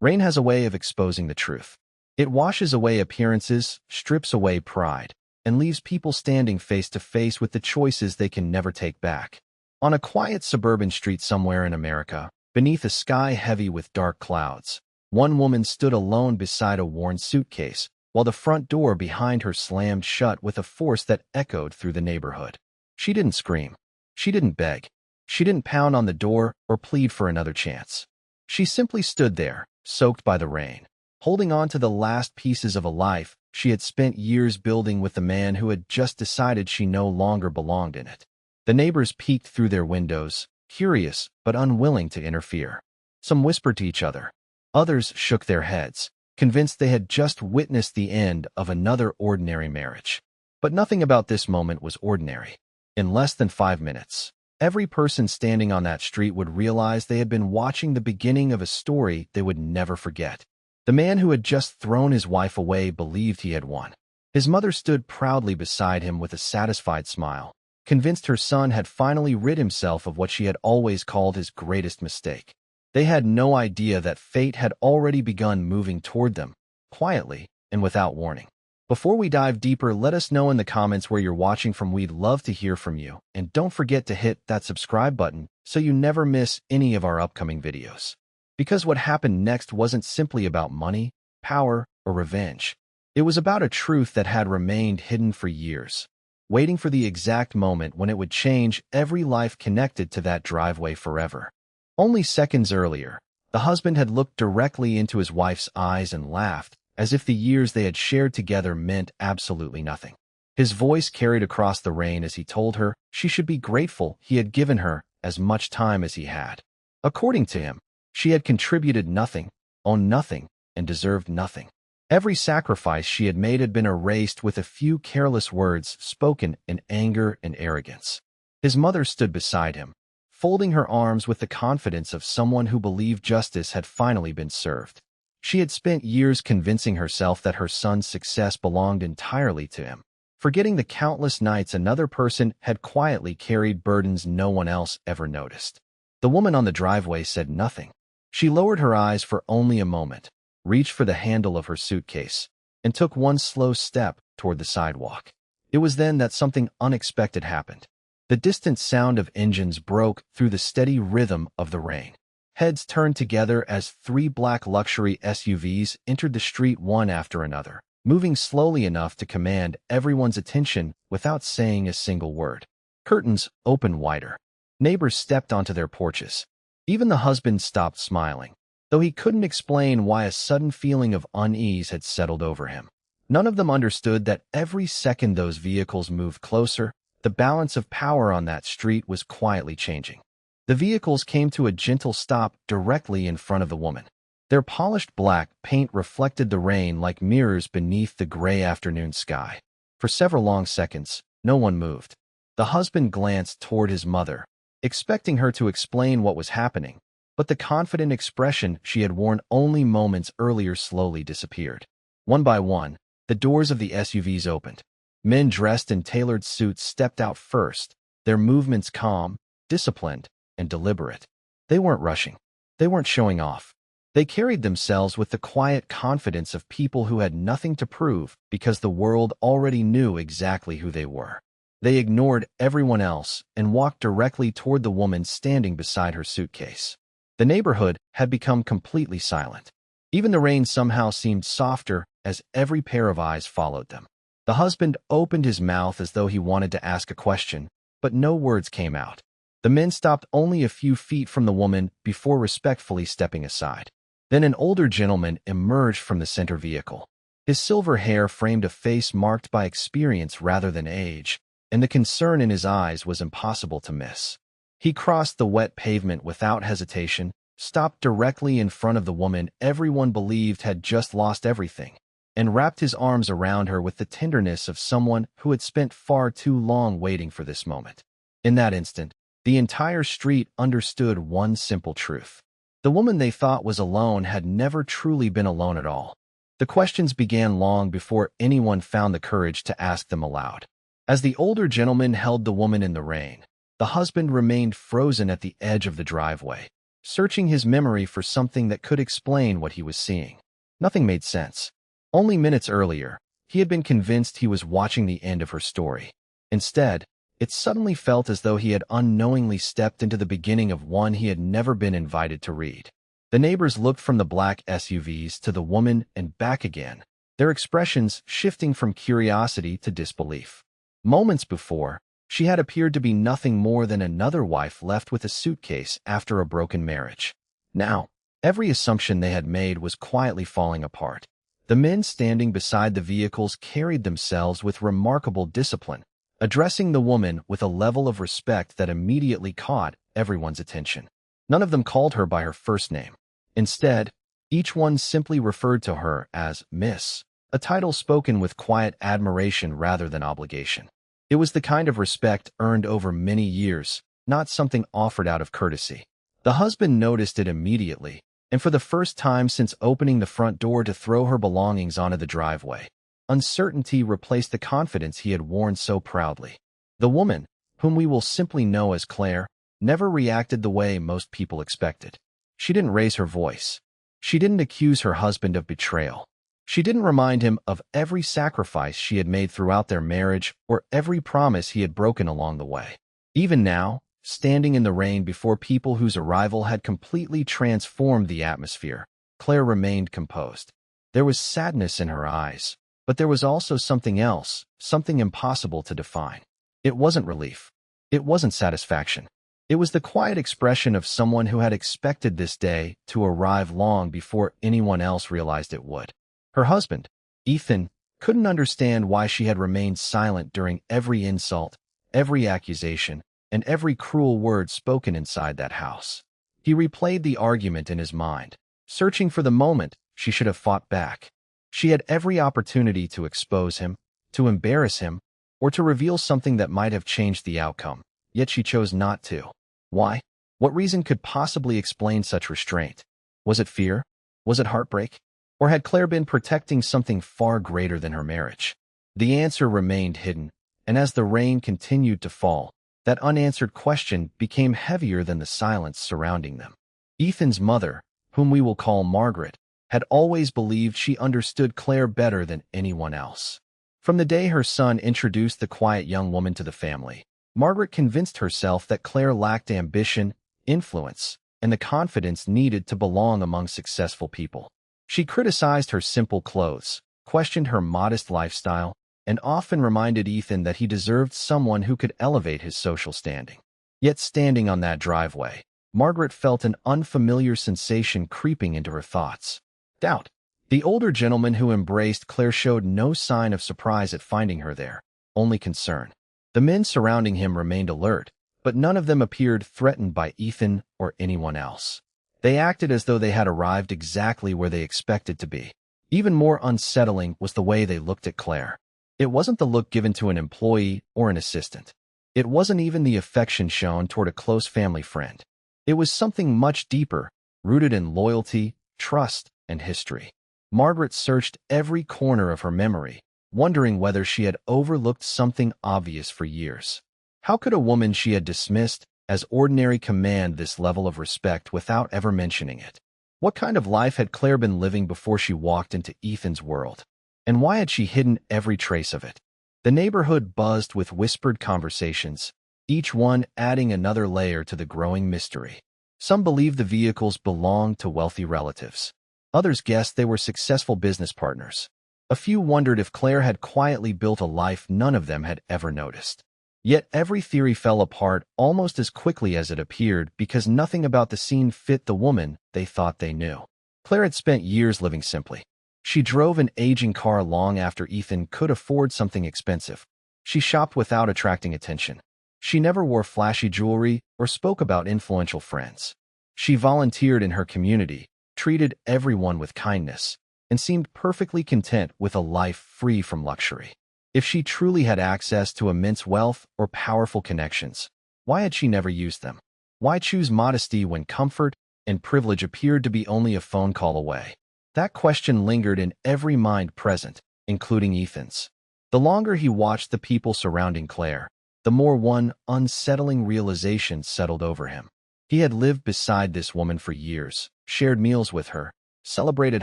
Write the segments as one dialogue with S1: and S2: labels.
S1: Rain has a way of exposing the truth. It washes away appearances, strips away pride, and leaves people standing face to face with the choices they can never take back. On a quiet suburban street somewhere in America, beneath a sky heavy with dark clouds, one woman stood alone beside a worn suitcase, while the front door behind her slammed shut with a force that echoed through the neighborhood. She didn't scream. She didn't beg. She didn't pound on the door or plead for another chance. She simply stood there, soaked by the rain, holding on to the last pieces of a life she had spent years building with the man who had just decided she no longer belonged in it. The neighbors peeked through their windows, curious but unwilling to interfere. Some whispered to each other. Others shook their heads, convinced they had just witnessed the end of another ordinary marriage. But nothing about this moment was ordinary. In less than 5 minutes, every person standing on that street would realize they had been watching the beginning of a story they would never forget. The man who had just thrown his wife away believed he had won. His mother stood proudly beside him with a satisfied smile, convinced her son had finally rid himself of what she had always called his greatest mistake. They had no idea that fate had already begun moving toward them, quietly and without warning. Before we dive deeper, let us know in the comments where you're watching from. We'd love to hear from you, and don't forget to hit that subscribe button so you never miss any of our upcoming videos. Because what happened next wasn't simply about money, power, or revenge. It was about a truth that had remained hidden for years, waiting for the exact moment when it would change every life connected to that driveway forever. Only seconds earlier, the husband had looked directly into his wife's eyes and laughed, as if the years they had shared together meant absolutely nothing. His voice carried across the rain as he told her she should be grateful he had given her as much time as he had. According to him, she had contributed nothing, owned nothing, and deserved nothing. Every sacrifice she had made had been erased with a few careless words spoken in anger and arrogance. His mother stood beside him, folding her arms with the confidence of someone who believed justice had finally been served. She had spent years convincing herself that her son's success belonged entirely to him, forgetting the countless nights another person had quietly carried burdens no one else ever noticed. The woman on the driveway said nothing. She lowered her eyes for only a moment, reached for the handle of her suitcase, and took one slow step toward the sidewalk. It was then that something unexpected happened. The distant sound of engines broke through the steady rhythm of the rain. Heads turned together as 3 black luxury SUVs entered the street one after another, moving slowly enough to command everyone's attention without saying a single word. Curtains opened wider. Neighbors stepped onto their porches. Even the husband stopped smiling, though he couldn't explain why a sudden feeling of unease had settled over him. None of them understood that every second those vehicles moved closer, the balance of power on that street was quietly changing. The vehicles came to a gentle stop directly in front of the woman. Their polished black paint reflected the rain like mirrors beneath the gray afternoon sky. For several long seconds, no one moved. The husband glanced toward his mother, expecting her to explain what was happening, but the confident expression she had worn only moments earlier slowly disappeared. One by one, the doors of the SUVs opened. Men dressed in tailored suits stepped out first, their movements calm, disciplined, and deliberate. They weren't rushing. They weren't showing off. They carried themselves with the quiet confidence of people who had nothing to prove because the world already knew exactly who they were. They ignored everyone else and walked directly toward the woman standing beside her suitcase. The neighborhood had become completely silent. Even the rain somehow seemed softer as every pair of eyes followed them. The husband opened his mouth as though he wanted to ask a question, but no words came out. The men stopped only a few feet from the woman before respectfully stepping aside. Then an older gentleman emerged from the center vehicle. His silver hair framed a face marked by experience rather than age, and the concern in his eyes was impossible to miss. He crossed the wet pavement without hesitation, stopped directly in front of the woman everyone believed had just lost everything, and wrapped his arms around her with the tenderness of someone who had spent far too long waiting for this moment. In that instant, the entire street understood one simple truth. The woman they thought was alone had never truly been alone at all. The questions began long before anyone found the courage to ask them aloud. As the older gentleman held the woman in the rain, the husband remained frozen at the edge of the driveway, searching his memory for something that could explain what he was seeing. Nothing made sense. Only minutes earlier, he had been convinced he was watching the end of her story. Instead, it suddenly felt as though he had unknowingly stepped into the beginning of one he had never been invited to read. The neighbors looked from the black SUVs to the woman and back again, their expressions shifting from curiosity to disbelief. Moments before, she had appeared to be nothing more than another wife left with a suitcase after a broken marriage. Now, every assumption they had made was quietly falling apart. The men standing beside the vehicles carried themselves with remarkable discipline, addressing the woman with a level of respect that immediately caught everyone's attention. None of them called her by her first name. Instead, each one simply referred to her as Miss, a title spoken with quiet admiration rather than obligation. It was the kind of respect earned over many years, not something offered out of courtesy. The husband noticed it immediately, and for the first time since opening the front door to throw her belongings onto the driveway, uncertainty replaced the confidence he had worn so proudly. The woman, whom we will simply know as Claire, never reacted the way most people expected. She didn't raise her voice. She didn't accuse her husband of betrayal. She didn't remind him of every sacrifice she had made throughout their marriage or every promise he had broken along the way. Even now, standing in the rain before people whose arrival had completely transformed the atmosphere, Claire remained composed. There was sadness in her eyes, but there was also something else, something impossible to define. It wasn't relief. It wasn't satisfaction. It was the quiet expression of someone who had expected this day to arrive long before anyone else realized it would. Her husband, Ethan, couldn't understand why she had remained silent during every insult, every accusation, and every cruel word spoken inside that house. He replayed the argument in his mind, searching for the moment she should have fought back. She had every opportunity to expose him, to embarrass him, or to reveal something that might have changed the outcome, yet she chose not to. Why? What reason could possibly explain such restraint? Was it fear? Was it heartbreak? Or had Claire been protecting something far greater than her marriage? The answer remained hidden, and as the rain continued to fall, that unanswered question became heavier than the silence surrounding them. Ethan's mother, whom we will call Margaret, had always believed she understood Claire better than anyone else. From the day her son introduced the quiet young woman to the family, Margaret convinced herself that Claire lacked ambition, influence, and the confidence needed to belong among successful people. She criticized her simple clothes, questioned her modest lifestyle, and often reminded Ethan that he deserved someone who could elevate his social standing. Yet standing on that driveway, Margaret felt an unfamiliar sensation creeping into her thoughts. Doubt. The older gentleman who embraced Claire showed no sign of surprise at finding her there, only concern. The men surrounding him remained alert, but none of them appeared threatened by Ethan or anyone else. They acted as though they had arrived exactly where they expected to be. Even more unsettling was the way they looked at Claire. It wasn't the look given to an employee or an assistant. It wasn't even the affection shown toward a close family friend. It was something much deeper, rooted in loyalty, trust, and history. Margaret searched every corner of her memory, wondering whether she had overlooked something obvious for years. How could a woman she had dismissed as ordinary command this level of respect without ever mentioning it? What kind of life had Claire been living before she walked into Ethan's world? And why had she hidden every trace of it? The neighborhood buzzed with whispered conversations, each one adding another layer to the growing mystery. Some believed the vehicles belonged to wealthy relatives. Others guessed they were successful business partners. A few wondered if Claire had quietly built a life none of them had ever noticed. Yet every theory fell apart almost as quickly as it appeared because nothing about the scene fit the woman they thought they knew. Claire had spent years living simply. She drove an aging car long after Ethan could afford something expensive. She shopped without attracting attention. She never wore flashy jewelry or spoke about influential friends. She volunteered in her community, treated everyone with kindness, and seemed perfectly content with a life free from luxury. If she truly had access to immense wealth or powerful connections, why had she never used them? Why choose modesty when comfort and privilege appeared to be only a phone call away? That question lingered in every mind present, including Ethan's. The longer he watched the people surrounding Claire, the more one unsettling realization settled over him. He had lived beside this woman for years, shared meals with her, celebrated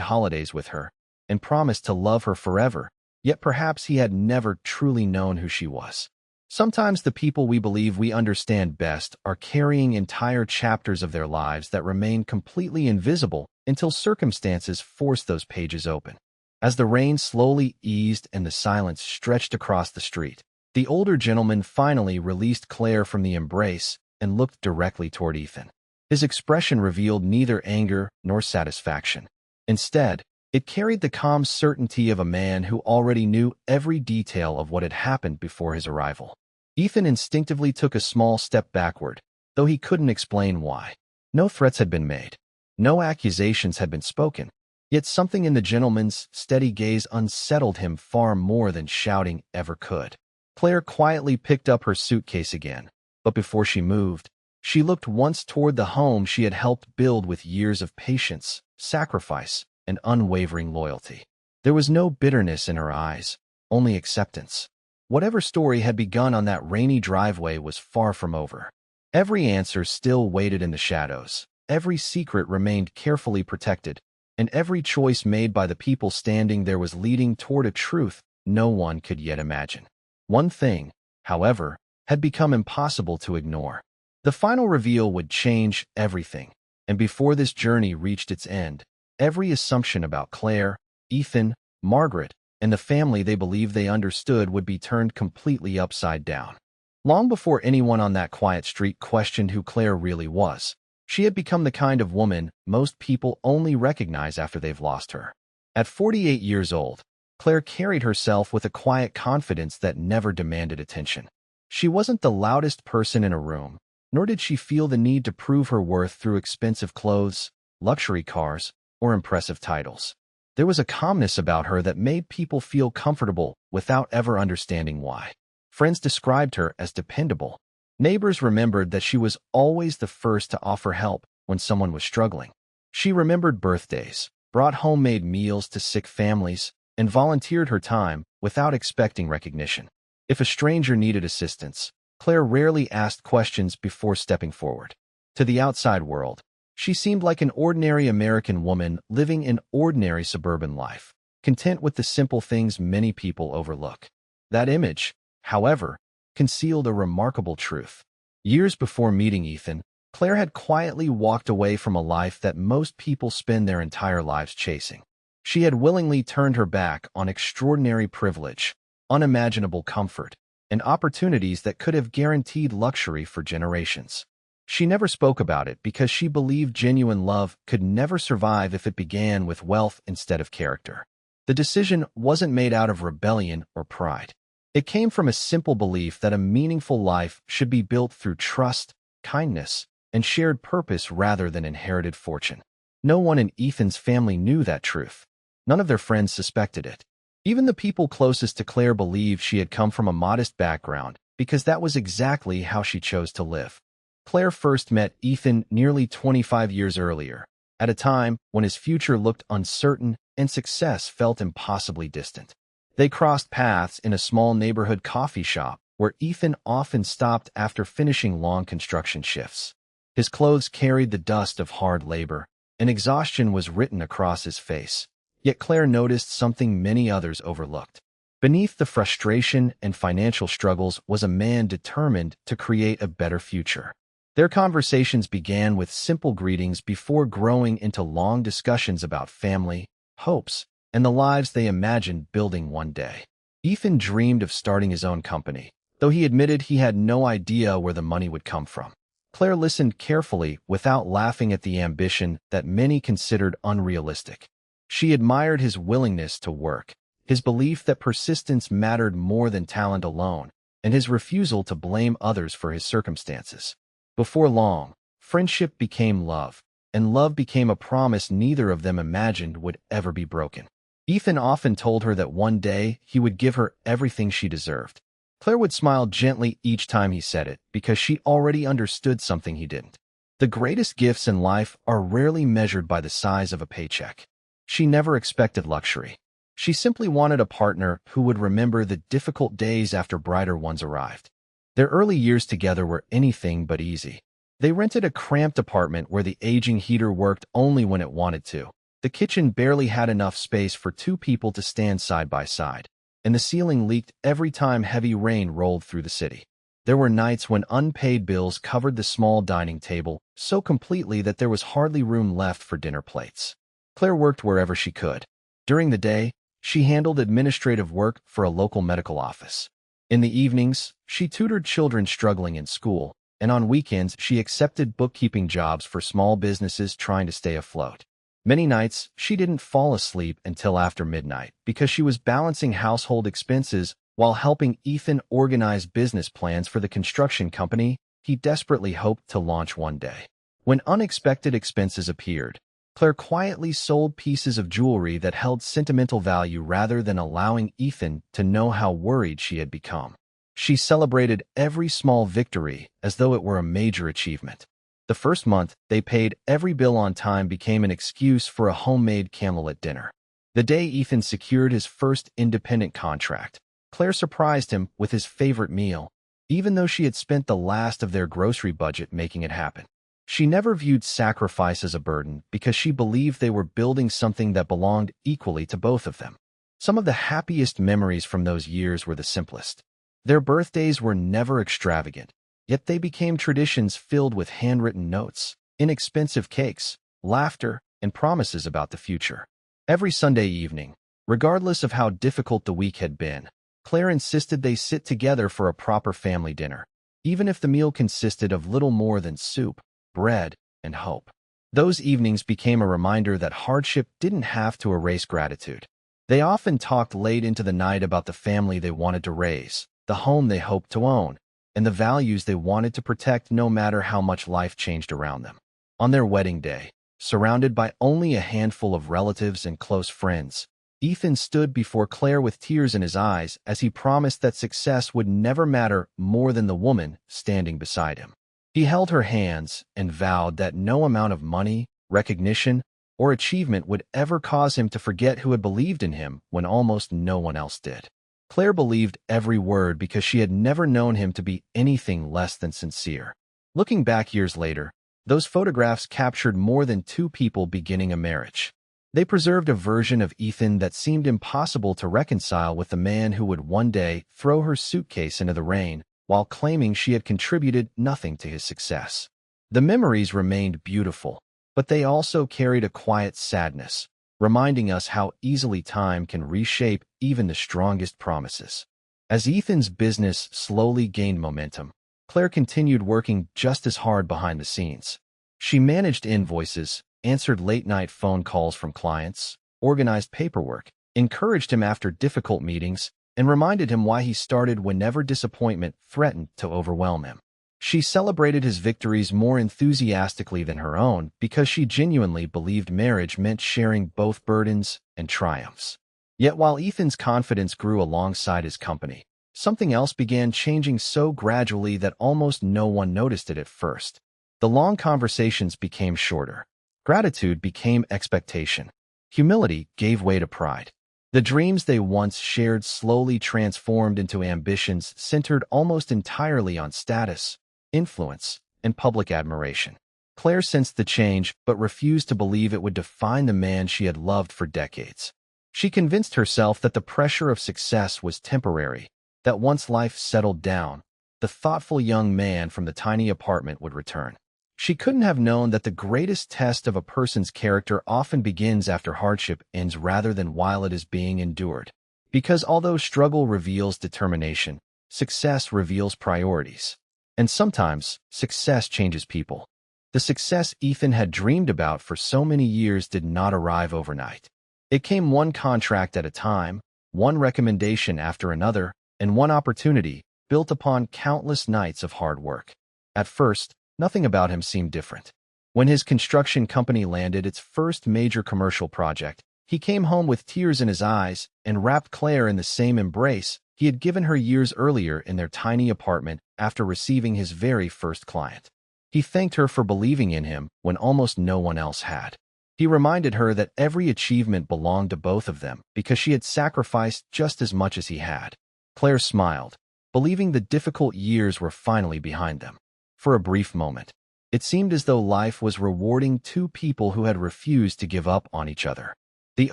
S1: holidays with her, and promised to love her forever, yet perhaps he had never truly known who she was. Sometimes the people we believe we understand best are carrying entire chapters of their lives that remain completely invisible until circumstances force those pages open. As the rain slowly eased and the silence stretched across the street, the older gentleman finally released Claire from the embrace and looked directly toward Ethan. His expression revealed neither anger nor satisfaction. Instead, it carried the calm certainty of a man who already knew every detail of what had happened before his arrival. Ethan instinctively took a small step backward, though he couldn't explain why. No threats had been made. No accusations had been spoken. Yet something in the gentleman's steady gaze unsettled him far more than shouting ever could. Claire quietly picked up her suitcase again, but before she moved, she looked once toward the home she had helped build with years of patience, sacrifice, and unwavering loyalty. There was no bitterness in her eyes, only acceptance. Whatever story had begun on that rainy driveway was far from over. Every answer still waited in the shadows, every secret remained carefully protected, and every choice made by the people standing there was leading toward a truth no one could yet imagine. One thing, however, had become impossible to ignore. The final reveal would change everything, and before this journey reached its end, every assumption about Claire, Ethan, Margaret, and the family they believed they understood would be turned completely upside down. Long before anyone on that quiet street questioned who Claire really was, she had become the kind of woman most people only recognize after they've lost her. At 48 years old, Claire carried herself with a quiet confidence that never demanded attention. She wasn't the loudest person in a room, nor did she feel the need to prove her worth through expensive clothes, luxury cars, or impressive titles. There was a calmness about her that made people feel comfortable without ever understanding why. Friends described her as dependable. Neighbors remembered that she was always the first to offer help when someone was struggling. She remembered birthdays, brought homemade meals to sick families, and volunteered her time without expecting recognition. If a stranger needed assistance, Claire rarely asked questions before stepping forward. To the outside world, she seemed like an ordinary American woman living an ordinary suburban life, content with the simple things many people overlook. That image, however, concealed a remarkable truth. Years before meeting Ethan, Claire had quietly walked away from a life that most people spend their entire lives chasing. She had willingly turned her back on extraordinary privilege, unimaginable comfort, and opportunities that could have guaranteed luxury for generations. She never spoke about it because she believed genuine love could never survive if it began with wealth instead of character. The decision wasn't made out of rebellion or pride. It came from a simple belief that a meaningful life should be built through trust, kindness, and shared purpose rather than inherited fortune. No one in Ethan's family knew that truth. None of their friends suspected it. Even the people closest to Claire believed she had come from a modest background because that was exactly how she chose to live. Claire first met Ethan nearly 25 years earlier, at a time when his future looked uncertain and success felt impossibly distant. They crossed paths in a small neighborhood coffee shop where Ethan often stopped after finishing long construction shifts. His clothes carried the dust of hard labor, and exhaustion was written across his face. Yet Claire noticed something many others overlooked. Beneath the frustration and financial struggles was a man determined to create a better future. Their conversations began with simple greetings before growing into long discussions about family, hopes, and the lives they imagined building one day. Ethan dreamed of starting his own company, though he admitted he had no idea where the money would come from. Claire listened carefully without laughing at the ambition that many considered unrealistic. She admired his willingness to work, his belief that persistence mattered more than talent alone, and his refusal to blame others for his circumstances. Before long, friendship became love, and love became a promise neither of them imagined would ever be broken. Ethan often told her that one day he would give her everything she deserved. Claire would smile gently each time he said it because she already understood something he didn't. The greatest gifts in life are rarely measured by the size of a paycheck. She never expected luxury. She simply wanted a partner who would remember the difficult days after brighter ones arrived. Their early years together were anything but easy. They rented a cramped apartment where the aging heater worked only when it wanted to. The kitchen barely had enough space for two people to stand side by side, and the ceiling leaked every time heavy rain rolled through the city. There were nights when unpaid bills covered the small dining table so completely that there was hardly room left for dinner plates. Claire worked wherever she could. During the day, she handled administrative work for a local medical office. In the evenings, she tutored children struggling in school, and on weekends she accepted bookkeeping jobs for small businesses trying to stay afloat. Many nights, she didn't fall asleep until after midnight because she was balancing household expenses while helping Ethan organize business plans for the construction company he desperately hoped to launch one day. When unexpected expenses appeared, Claire quietly sold pieces of jewelry that held sentimental value rather than allowing Ethan to know how worried she had become. She celebrated every small victory as though it were a major achievement. The first month they paid every bill on time became an excuse for a homemade candlelit dinner. The day Ethan secured his first independent contract, Claire surprised him with his favorite meal, even though she had spent the last of their grocery budget making it happen. She never viewed sacrifice as a burden because she believed they were building something that belonged equally to both of them. Some of the happiest memories from those years were the simplest. Their birthdays were never extravagant, yet they became traditions filled with handwritten notes, inexpensive cakes, laughter, and promises about the future. Every Sunday evening, regardless of how difficult the week had been, Claire insisted they sit together for a proper family dinner, even if the meal consisted of little more than soup, bread, and hope. Those evenings became a reminder that hardship didn't have to erase gratitude. They often talked late into the night about the family they wanted to raise, the home they hoped to own, and the values they wanted to protect no matter how much life changed around them. On their wedding day, surrounded by only a handful of relatives and close friends, Ethan stood before Claire with tears in his eyes as he promised that success would never matter more than the woman standing beside him. He held her hands and vowed that no amount of money, recognition, or achievement would ever cause him to forget who had believed in him when almost no one else did. Claire believed every word because she had never known him to be anything less than sincere. Looking back years later, those photographs captured more than two people beginning a marriage. They preserved a version of Ethan that seemed impossible to reconcile with the man who would one day throw her suitcase into the rain while claiming she had contributed nothing to his success. The memories remained beautiful, but they also carried a quiet sadness, reminding us how easily time can reshape even the strongest promises. As Ethan's business slowly gained momentum, Claire continued working just as hard behind the scenes. She managed invoices, answered late-night phone calls from clients, organized paperwork, encouraged him after difficult meetings, and reminded him why he started whenever disappointment threatened to overwhelm him. She celebrated his victories more enthusiastically than her own because she genuinely believed marriage meant sharing both burdens and triumphs. Yet while Ethan's confidence grew alongside his company, something else began changing so gradually that almost no one noticed it at first. The long conversations became shorter. Gratitude became expectation. Humility gave way to pride. The dreams they once shared slowly transformed into ambitions centered almost entirely on status, influence, and public admiration. Claire sensed the change but refused to believe it would define the man she had loved for decades. She convinced herself that the pressure of success was temporary, that once life settled down, the thoughtful young man from the tiny apartment would return. She couldn't have known that the greatest test of a person's character often begins after hardship ends rather than while it is being endured. Because although struggle reveals determination, success reveals priorities. And sometimes, success changes people. The success Ethan had dreamed about for so many years did not arrive overnight. It came one contract at a time, one recommendation after another, and one opportunity, built upon countless nights of hard work. At first, nothing about him seemed different. When his construction company landed its first major commercial project, he came home with tears in his eyes and wrapped Claire in the same embrace he had given her years earlier in their tiny apartment after receiving his very first client. He thanked her for believing in him when almost no one else had. He reminded her that every achievement belonged to both of them because she had sacrificed just as much as he had. Claire smiled, believing the difficult years were finally behind them. For a brief moment, it seemed as though life was rewarding two people who had refused to give up on each other. The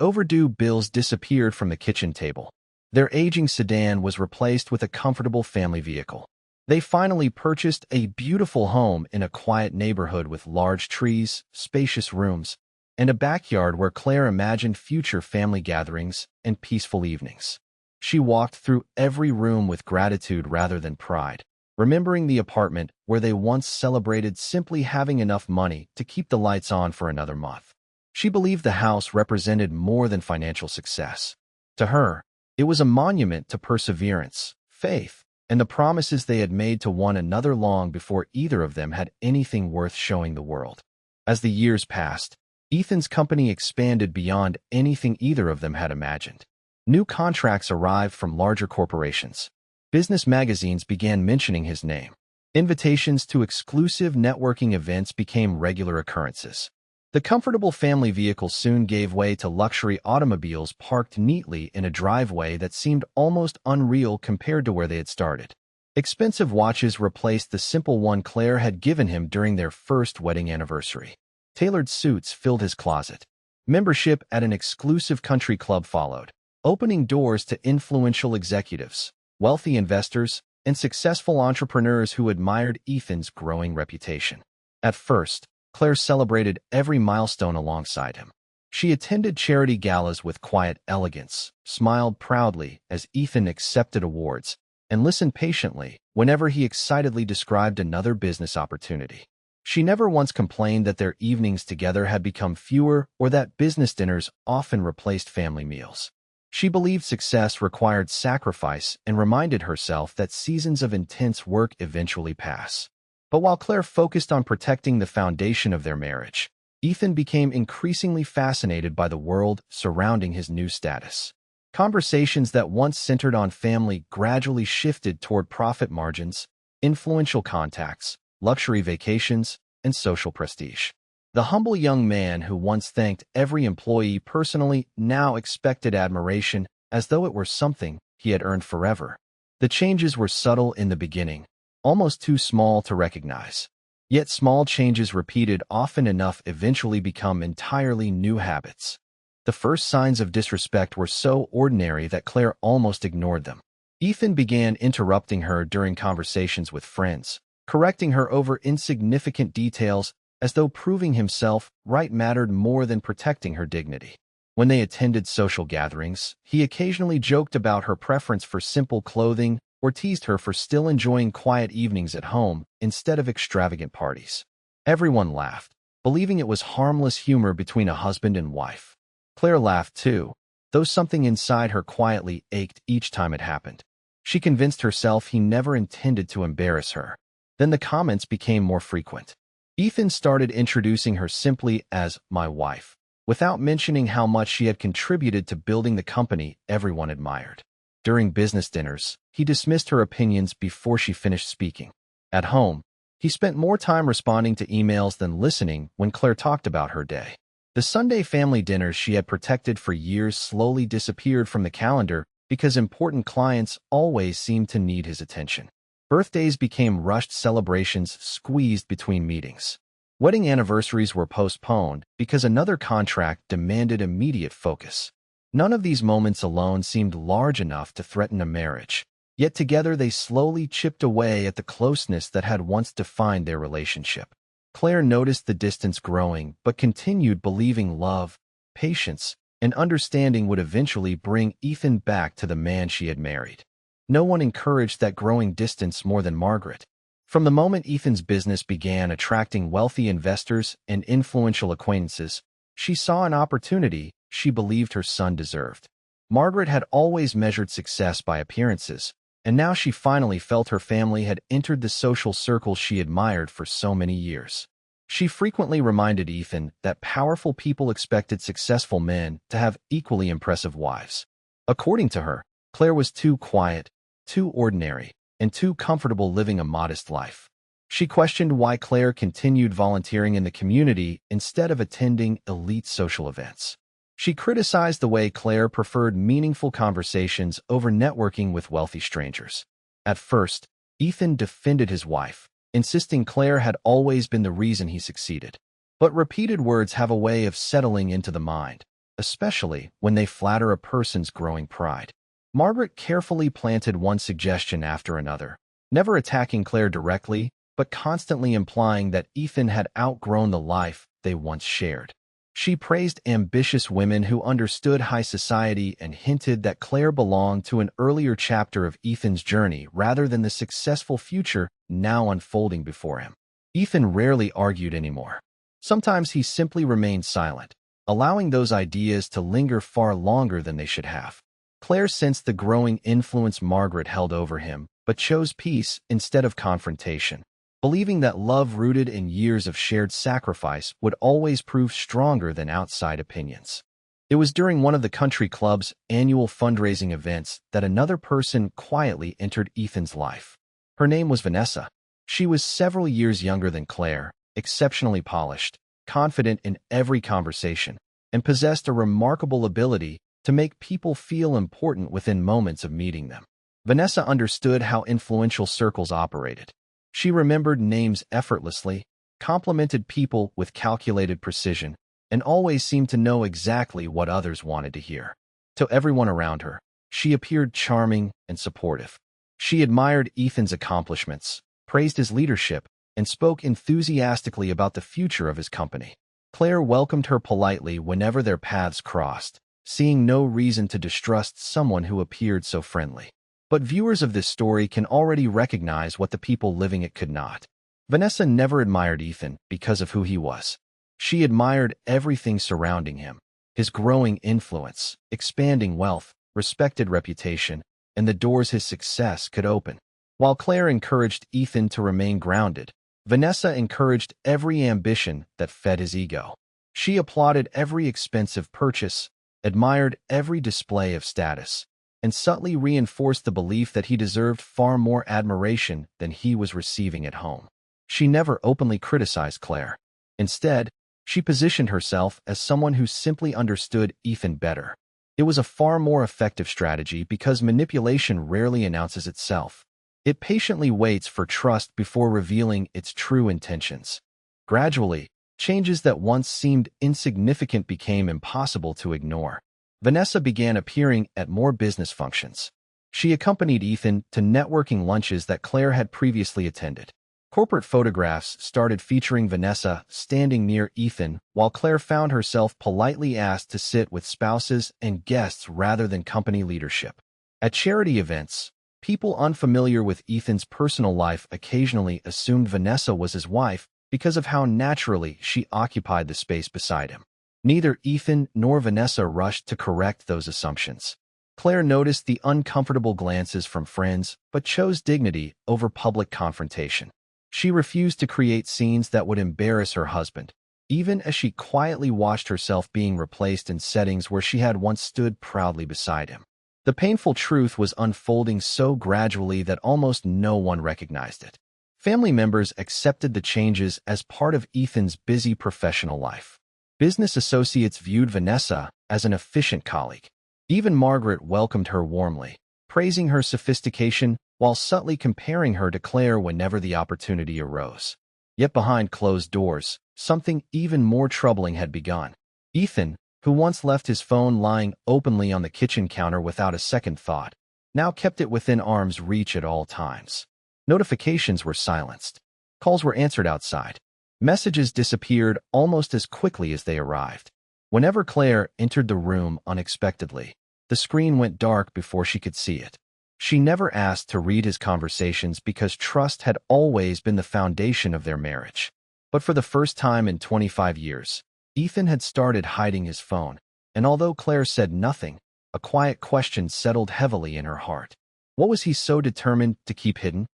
S1: overdue bills disappeared from the kitchen table. Their aging sedan was replaced with a comfortable family vehicle. They finally purchased a beautiful home in a quiet neighborhood with large trees, spacious rooms, and a backyard where Claire imagined future family gatherings and peaceful evenings. She walked through every room with gratitude rather than pride, remembering the apartment where they once celebrated simply having enough money to keep the lights on for another month. She believed the house represented more than financial success. To her, it was a monument to perseverance, faith, and the promises they had made to one another long before either of them had anything worth showing the world. As the years passed, Ethan's company expanded beyond anything either of them had imagined. New contracts arrived from larger corporations. Business magazines began mentioning his name. Invitations to exclusive networking events became regular occurrences. The comfortable family vehicle soon gave way to luxury automobiles parked neatly in a driveway that seemed almost unreal compared to where they had started. Expensive watches replaced the simple one Claire had given him during their first wedding anniversary. Tailored suits filled his closet. Membership at an exclusive country club followed, opening doors to influential executives, wealthy investors, and successful entrepreneurs who admired Ethan's growing reputation. At first, Claire celebrated every milestone alongside him. She attended charity galas with quiet elegance, smiled proudly as Ethan accepted awards, and listened patiently whenever he excitedly described another business opportunity. She never once complained that their evenings together had become fewer or that business dinners often replaced family meals. She believed success required sacrifice and reminded herself that seasons of intense work eventually pass. But while Claire focused on protecting the foundation of their marriage, Ethan became increasingly fascinated by the world surrounding his new status. Conversations that once centered on family gradually shifted toward profit margins, influential contacts, luxury vacations, and social prestige. The humble young man who once thanked every employee personally now expected admiration as though it were something he had earned forever. The changes were subtle in the beginning, almost too small to recognize. Yet small changes repeated often enough eventually become entirely new habits. The first signs of disrespect were so ordinary that Claire almost ignored them. Ethan began interrupting her during conversations with friends, correcting her over insignificant details as though proving himself right mattered more than protecting her dignity. When they attended social gatherings, he occasionally joked about her preference for simple clothing or teased her for still enjoying quiet evenings at home instead of extravagant parties. Everyone laughed, believing it was harmless humor between a husband and wife. Claire laughed too, though something inside her quietly ached each time it happened. She convinced herself he never intended to embarrass her. Then the comments became more frequent. Ethan started introducing her simply as my wife, without mentioning how much she had contributed to building the company everyone admired. During business dinners, he dismissed her opinions before she finished speaking. At home, he spent more time responding to emails than listening when Claire talked about her day. The Sunday family dinners she had protected for years slowly disappeared from the calendar because important clients always seemed to need his attention. Birthdays became rushed celebrations squeezed between meetings. Wedding anniversaries were postponed because another contract demanded immediate focus. None of these moments alone seemed large enough to threaten a marriage, yet together they slowly chipped away at the closeness that had once defined their relationship. Claire noticed the distance growing but continued believing love, patience, and understanding would eventually bring Ethan back to the man she had married. No one encouraged that growing distance more than Margaret. From the moment Ethan's business began attracting wealthy investors and influential acquaintances, she saw an opportunity she believed her son deserved. Margaret had always measured success by appearances, and now she finally felt her family had entered the social circle she admired for so many years. She frequently reminded Ethan that powerful people expected successful men to have equally impressive wives. According to her, Claire was too quiet, too ordinary, and too comfortable living a modest life. She questioned why Claire continued volunteering in the community instead of attending elite social events. She criticized the way Claire preferred meaningful conversations over networking with wealthy strangers. At first, Ethan defended his wife, insisting Claire had always been the reason he succeeded. But repeated words have a way of settling into the mind, especially when they flatter a person's growing pride. Margaret carefully planted one suggestion after another, never attacking Claire directly, but constantly implying that Ethan had outgrown the life they once shared. She praised ambitious women who understood high society and hinted that Claire belonged to an earlier chapter of Ethan's journey rather than the successful future now unfolding before him. Ethan rarely argued anymore. Sometimes he simply remained silent, allowing those ideas to linger far longer than they should have. Claire sensed the growing influence Margaret held over him, but chose peace instead of confrontation, believing that love rooted in years of shared sacrifice would always prove stronger than outside opinions. It was during one of the country club's annual fundraising events that another person quietly entered Ethan's life. Her name was Vanessa. She was several years younger than Claire, exceptionally polished, confident in every conversation, and possessed a remarkable ability to make people feel important within moments of meeting them. Vanessa understood how influential circles operated. She remembered names effortlessly, complimented people with calculated precision, and always seemed to know exactly what others wanted to hear. To everyone around her, she appeared charming and supportive. She admired Ethan's accomplishments, praised his leadership, and spoke enthusiastically about the future of his company. Claire welcomed her politely whenever their paths crossed, seeing no reason to distrust someone who appeared so friendly. But viewers of this story can already recognize what the people living it could not. Vanessa never admired Ethan because of who he was. She admired everything surrounding him: his growing influence, expanding wealth, respected reputation, and the doors his success could open. While Claire encouraged Ethan to remain grounded, Vanessa encouraged every ambition that fed his ego. She applauded every expensive purchase, admired every display of status, and subtly reinforced the belief that he deserved far more admiration than he was receiving at home. She never openly criticized Claire. Instead, she positioned herself as someone who simply understood Ethan better. It was a far more effective strategy because manipulation rarely announces itself. It patiently waits for trust before revealing its true intentions. Gradually, changes that once seemed insignificant became impossible to ignore. Vanessa began appearing at more business functions. She accompanied Ethan to networking lunches that Claire had previously attended. Corporate photographs started featuring Vanessa standing near Ethan, while Claire found herself politely asked to sit with spouses and guests rather than company leadership. At charity events, people unfamiliar with Ethan's personal life occasionally assumed Vanessa was his wife because of how naturally she occupied the space beside him. Neither Ethan nor Vanessa rushed to correct those assumptions. Claire noticed the uncomfortable glances from friends, but chose dignity over public confrontation. She refused to create scenes that would embarrass her husband, even as she quietly watched herself being replaced in settings where she had once stood proudly beside him. The painful truth was unfolding so gradually that almost no one recognized it. Family members accepted the changes as part of Ethan's busy professional life. Business associates viewed Vanessa as an efficient colleague. Even Margaret welcomed her warmly, praising her sophistication while subtly comparing her to Claire whenever the opportunity arose. Yet behind closed doors, something even more troubling had begun. Ethan, who once left his phone lying openly on the kitchen counter without a second thought, now kept it within arm's reach at all times. Notifications were silenced. Calls were answered outside. Messages disappeared almost as quickly as they arrived. Whenever Claire entered the room unexpectedly, the screen went dark before she could see it. She never asked to read his conversations because trust had always been the foundation of their marriage. But for the first time in 25 years, Ethan had started hiding his phone, and although Claire said nothing, a quiet question settled heavily in her heart. What was he so determined to keep hidden?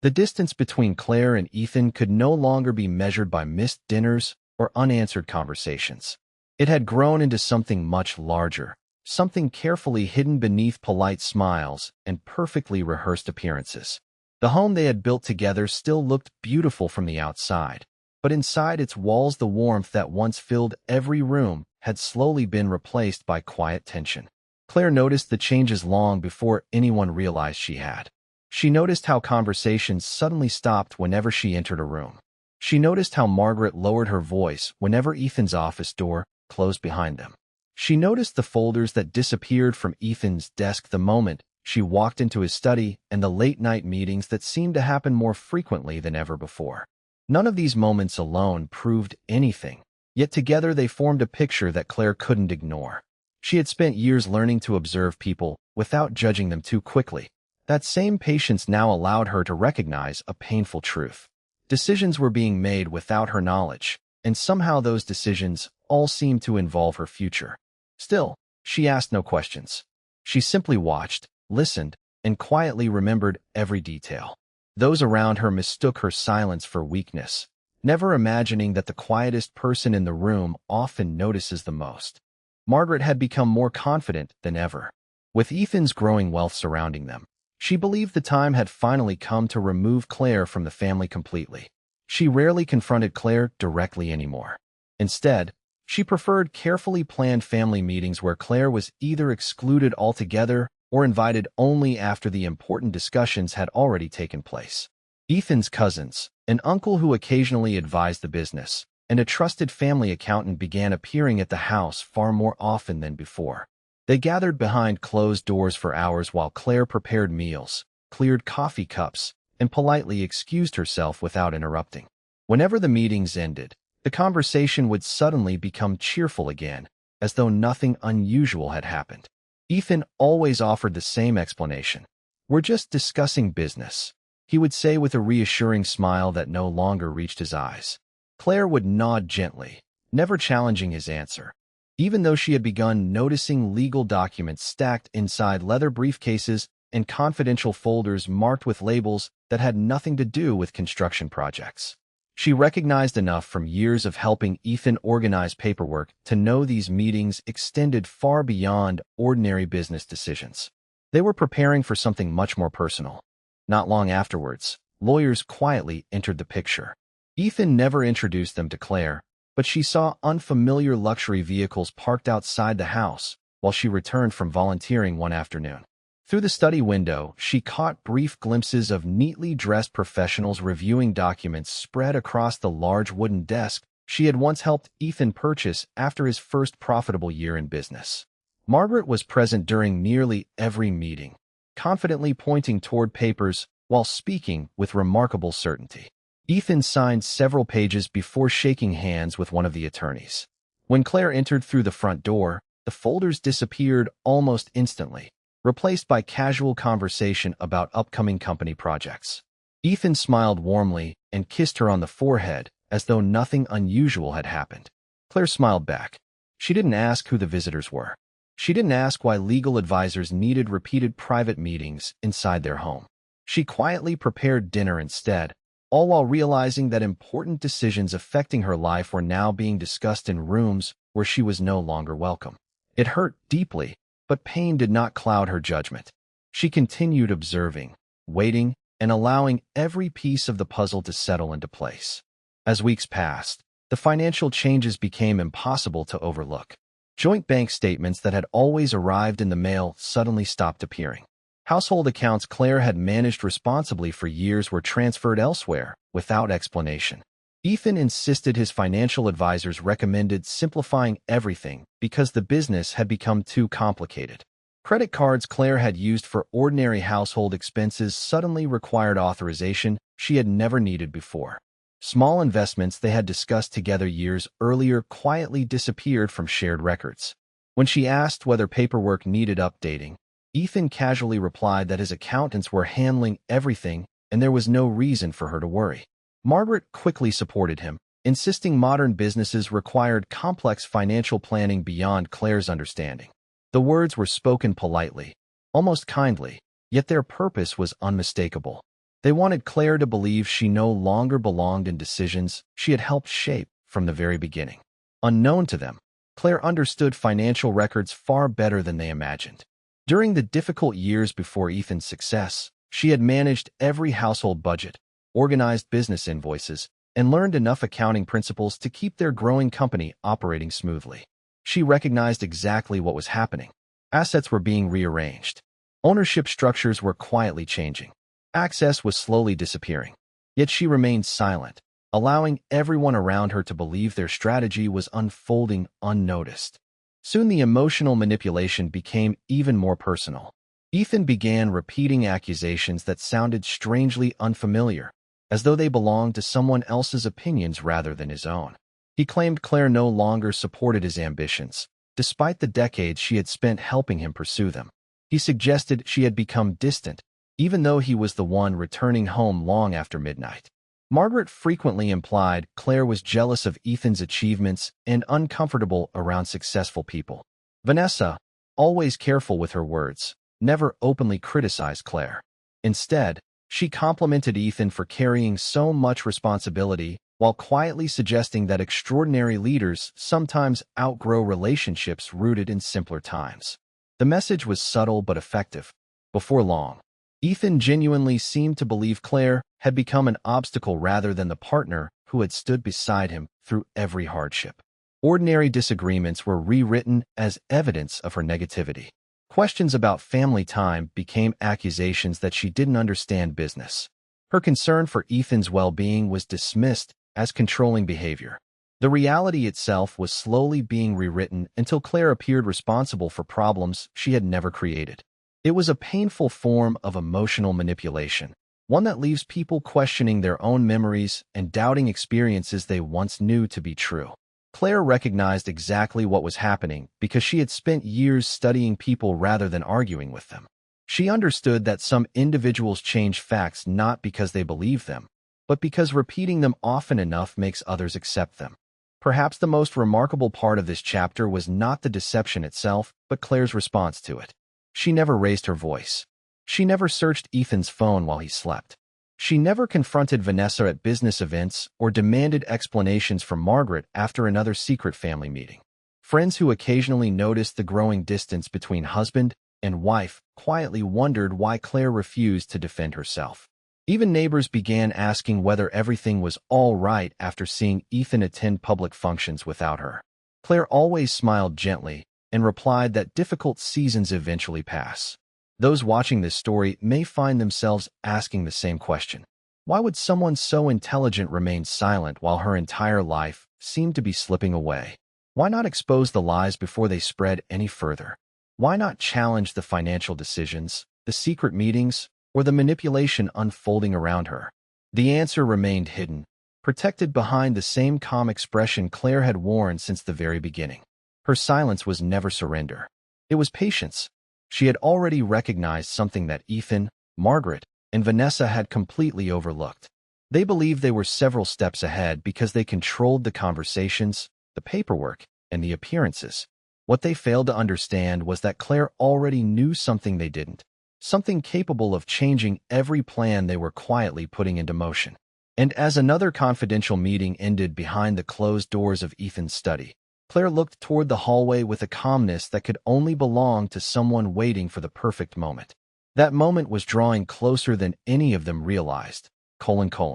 S1: The distance between Claire and Ethan could no longer be measured by missed dinners or unanswered conversations. It had grown into something much larger, something carefully hidden beneath polite smiles and perfectly rehearsed appearances. The home they had built together still looked beautiful from the outside, but inside its walls the warmth that once filled every room had slowly been replaced by quiet tension. Claire noticed the changes long before anyone realized she had. She noticed how conversations suddenly stopped whenever she entered a room. She noticed how Margaret lowered her voice whenever Ethan's office door closed behind them. She noticed the folders that disappeared from Ethan's desk the moment she walked into his study and the late-night meetings that seemed to happen more frequently than ever before. None of these moments alone proved anything, yet together they formed a picture that Claire couldn't ignore. She had spent years learning to observe people without judging them too quickly. That same patience now allowed her to recognize a painful truth. Decisions were being made without her knowledge, and somehow those decisions all seemed to involve her future. Still, she asked no questions. She simply watched, listened, and quietly remembered every detail. Those around her mistook her silence for weakness, never imagining that the quietest person in the room often notices the most. Margaret had become more confident than ever. With Ethan's growing wealth surrounding them, she believed the time had finally come to remove Claire from the family completely. She rarely confronted Claire directly anymore. Instead, she preferred carefully planned family meetings where Claire was either excluded altogether or invited only after the important discussions had already taken place. Ethan's cousins, an uncle who occasionally advised the business, and a trusted family accountant began appearing at the house far more often than before. They gathered behind closed doors for hours while Claire prepared meals, cleared coffee cups, and politely excused herself without interrupting. Whenever the meetings ended, the conversation would suddenly become cheerful again, as though nothing unusual had happened. Ethan always offered the same explanation. "We're just discussing business," he would say with a reassuring smile that no longer reached his eyes. Claire would nod gently, never challenging his answer, even though she had begun noticing legal documents stacked inside leather briefcases and confidential folders marked with labels that had nothing to do with construction projects. She recognized enough from years of helping Ethan organize paperwork to know these meetings extended far beyond ordinary business decisions. They were preparing for something much more personal. Not long afterwards, lawyers quietly entered the picture. Ethan never introduced them to Claire, but she saw unfamiliar luxury vehicles parked outside the house while she returned from volunteering one afternoon. Through the study window, she caught brief glimpses of neatly dressed professionals reviewing documents spread across the large wooden desk she had once helped Ethan purchase after his first profitable year in business. Margaret was present during nearly every meeting, confidently pointing toward papers while speaking with remarkable certainty. Ethan signed several pages before shaking hands with one of the attorneys. When Claire entered through the front door, the folders disappeared almost instantly, replaced by casual conversation about upcoming company projects. Ethan smiled warmly and kissed her on the forehead as though nothing unusual had happened. Claire smiled back. She didn't ask who the visitors were. She didn't ask why legal advisors needed repeated private meetings inside their home. She quietly prepared dinner instead, all while realizing that important decisions affecting her life were now being discussed in rooms where she was no longer welcome. It hurt deeply, but pain did not cloud her judgment. She continued observing, waiting, and allowing every piece of the puzzle to settle into place. As weeks passed, the financial changes became impossible to overlook. Joint bank statements that had always arrived in the mail suddenly stopped appearing. Household accounts Claire had managed responsibly for years were transferred elsewhere without explanation. Ethan insisted his financial advisors recommended simplifying everything because the business had become too complicated. Credit cards Claire had used for ordinary household expenses suddenly required authorization she had never needed before. Small investments they had discussed together years earlier quietly disappeared from shared records. When she asked whether paperwork needed updating, Ethan casually replied that his accountants were handling everything and there was no reason for her to worry. Margaret quickly supported him, insisting modern businesses required complex financial planning beyond Claire's understanding. The words were spoken politely, almost kindly, yet their purpose was unmistakable. They wanted Claire to believe she no longer belonged in decisions she had helped shape from the very beginning. Unknown to them, Claire understood financial records far better than they imagined. During the difficult years before Ethan's success, She had managed every household budget, organized business invoices, and learned enough accounting principles to keep their growing company operating smoothly. She recognized exactly what was happening. Assets were being rearranged. Ownership structures were quietly changing. Access was slowly disappearing. Yet she remained silent, allowing everyone around her to believe their strategy was unfolding unnoticed. Soon the emotional manipulation became even more personal. Ethan began repeating accusations that sounded strangely unfamiliar, as though they belonged to someone else's opinions rather than his own. He claimed Claire no longer supported his ambitions, despite the decades she had spent helping him pursue them. He suggested she had become distant, even though he was the one returning home long after midnight. Margaret frequently implied Claire was jealous of Ethan's achievements and uncomfortable around successful people. Vanessa, always careful with her words, never openly criticized Claire. Instead, she complimented Ethan for carrying so much responsibility while quietly suggesting that extraordinary leaders sometimes outgrow relationships rooted in simpler times. The message was subtle but effective. Before long, Ethan genuinely seemed to believe Claire had become an obstacle rather than the partner who had stood beside him through every hardship. Ordinary disagreements were rewritten as evidence of her negativity. Questions about family time became accusations that she didn't understand business. Her concern for Ethan's well-being was dismissed as controlling behavior. The reality itself was slowly being rewritten until Claire appeared responsible for problems she had never created. It was a painful form of emotional manipulation, one that leaves people questioning their own memories and doubting experiences they once knew to be true. Claire recognized exactly what was happening because she had spent years studying people rather than arguing with them. She understood that some individuals change facts not because they believe them, but because repeating them often enough makes others accept them. Perhaps the most remarkable part of this chapter was not the deception itself, but Claire's response to it. She never raised her voice. She never searched Ethan's phone while he slept. She never confronted Vanessa at business events or demanded explanations from Margaret after another secret family meeting. Friends who occasionally noticed the growing distance between husband and wife quietly wondered why Claire refused to defend herself. Even neighbors began asking whether everything was all right after seeing Ethan attend public functions without her. Claire always smiled gently and replied that difficult seasons eventually pass. Those watching this story may find themselves asking the same question. Why would someone so intelligent remain silent while her entire life seemed to be slipping away? Why not expose the lies before they spread any further? Why not challenge the financial decisions, the secret meetings, or the manipulation unfolding around her? The answer remained hidden, protected behind the same calm expression Claire had worn since the very beginning. Her silence was never surrender. It was patience. She had already recognized something that Ethan, Margaret, and Vanessa had completely overlooked. They believed they were several steps ahead because they controlled the conversations, the paperwork, and the appearances. What they failed to understand was that Claire already knew something they didn't, something capable of changing every plan they were quietly putting into motion. And as another confidential meeting ended behind the closed doors of Ethan's study, Claire looked toward the hallway with a calmness that could only belong to someone waiting for the perfect moment. That moment was drawing closer than any of them realized. The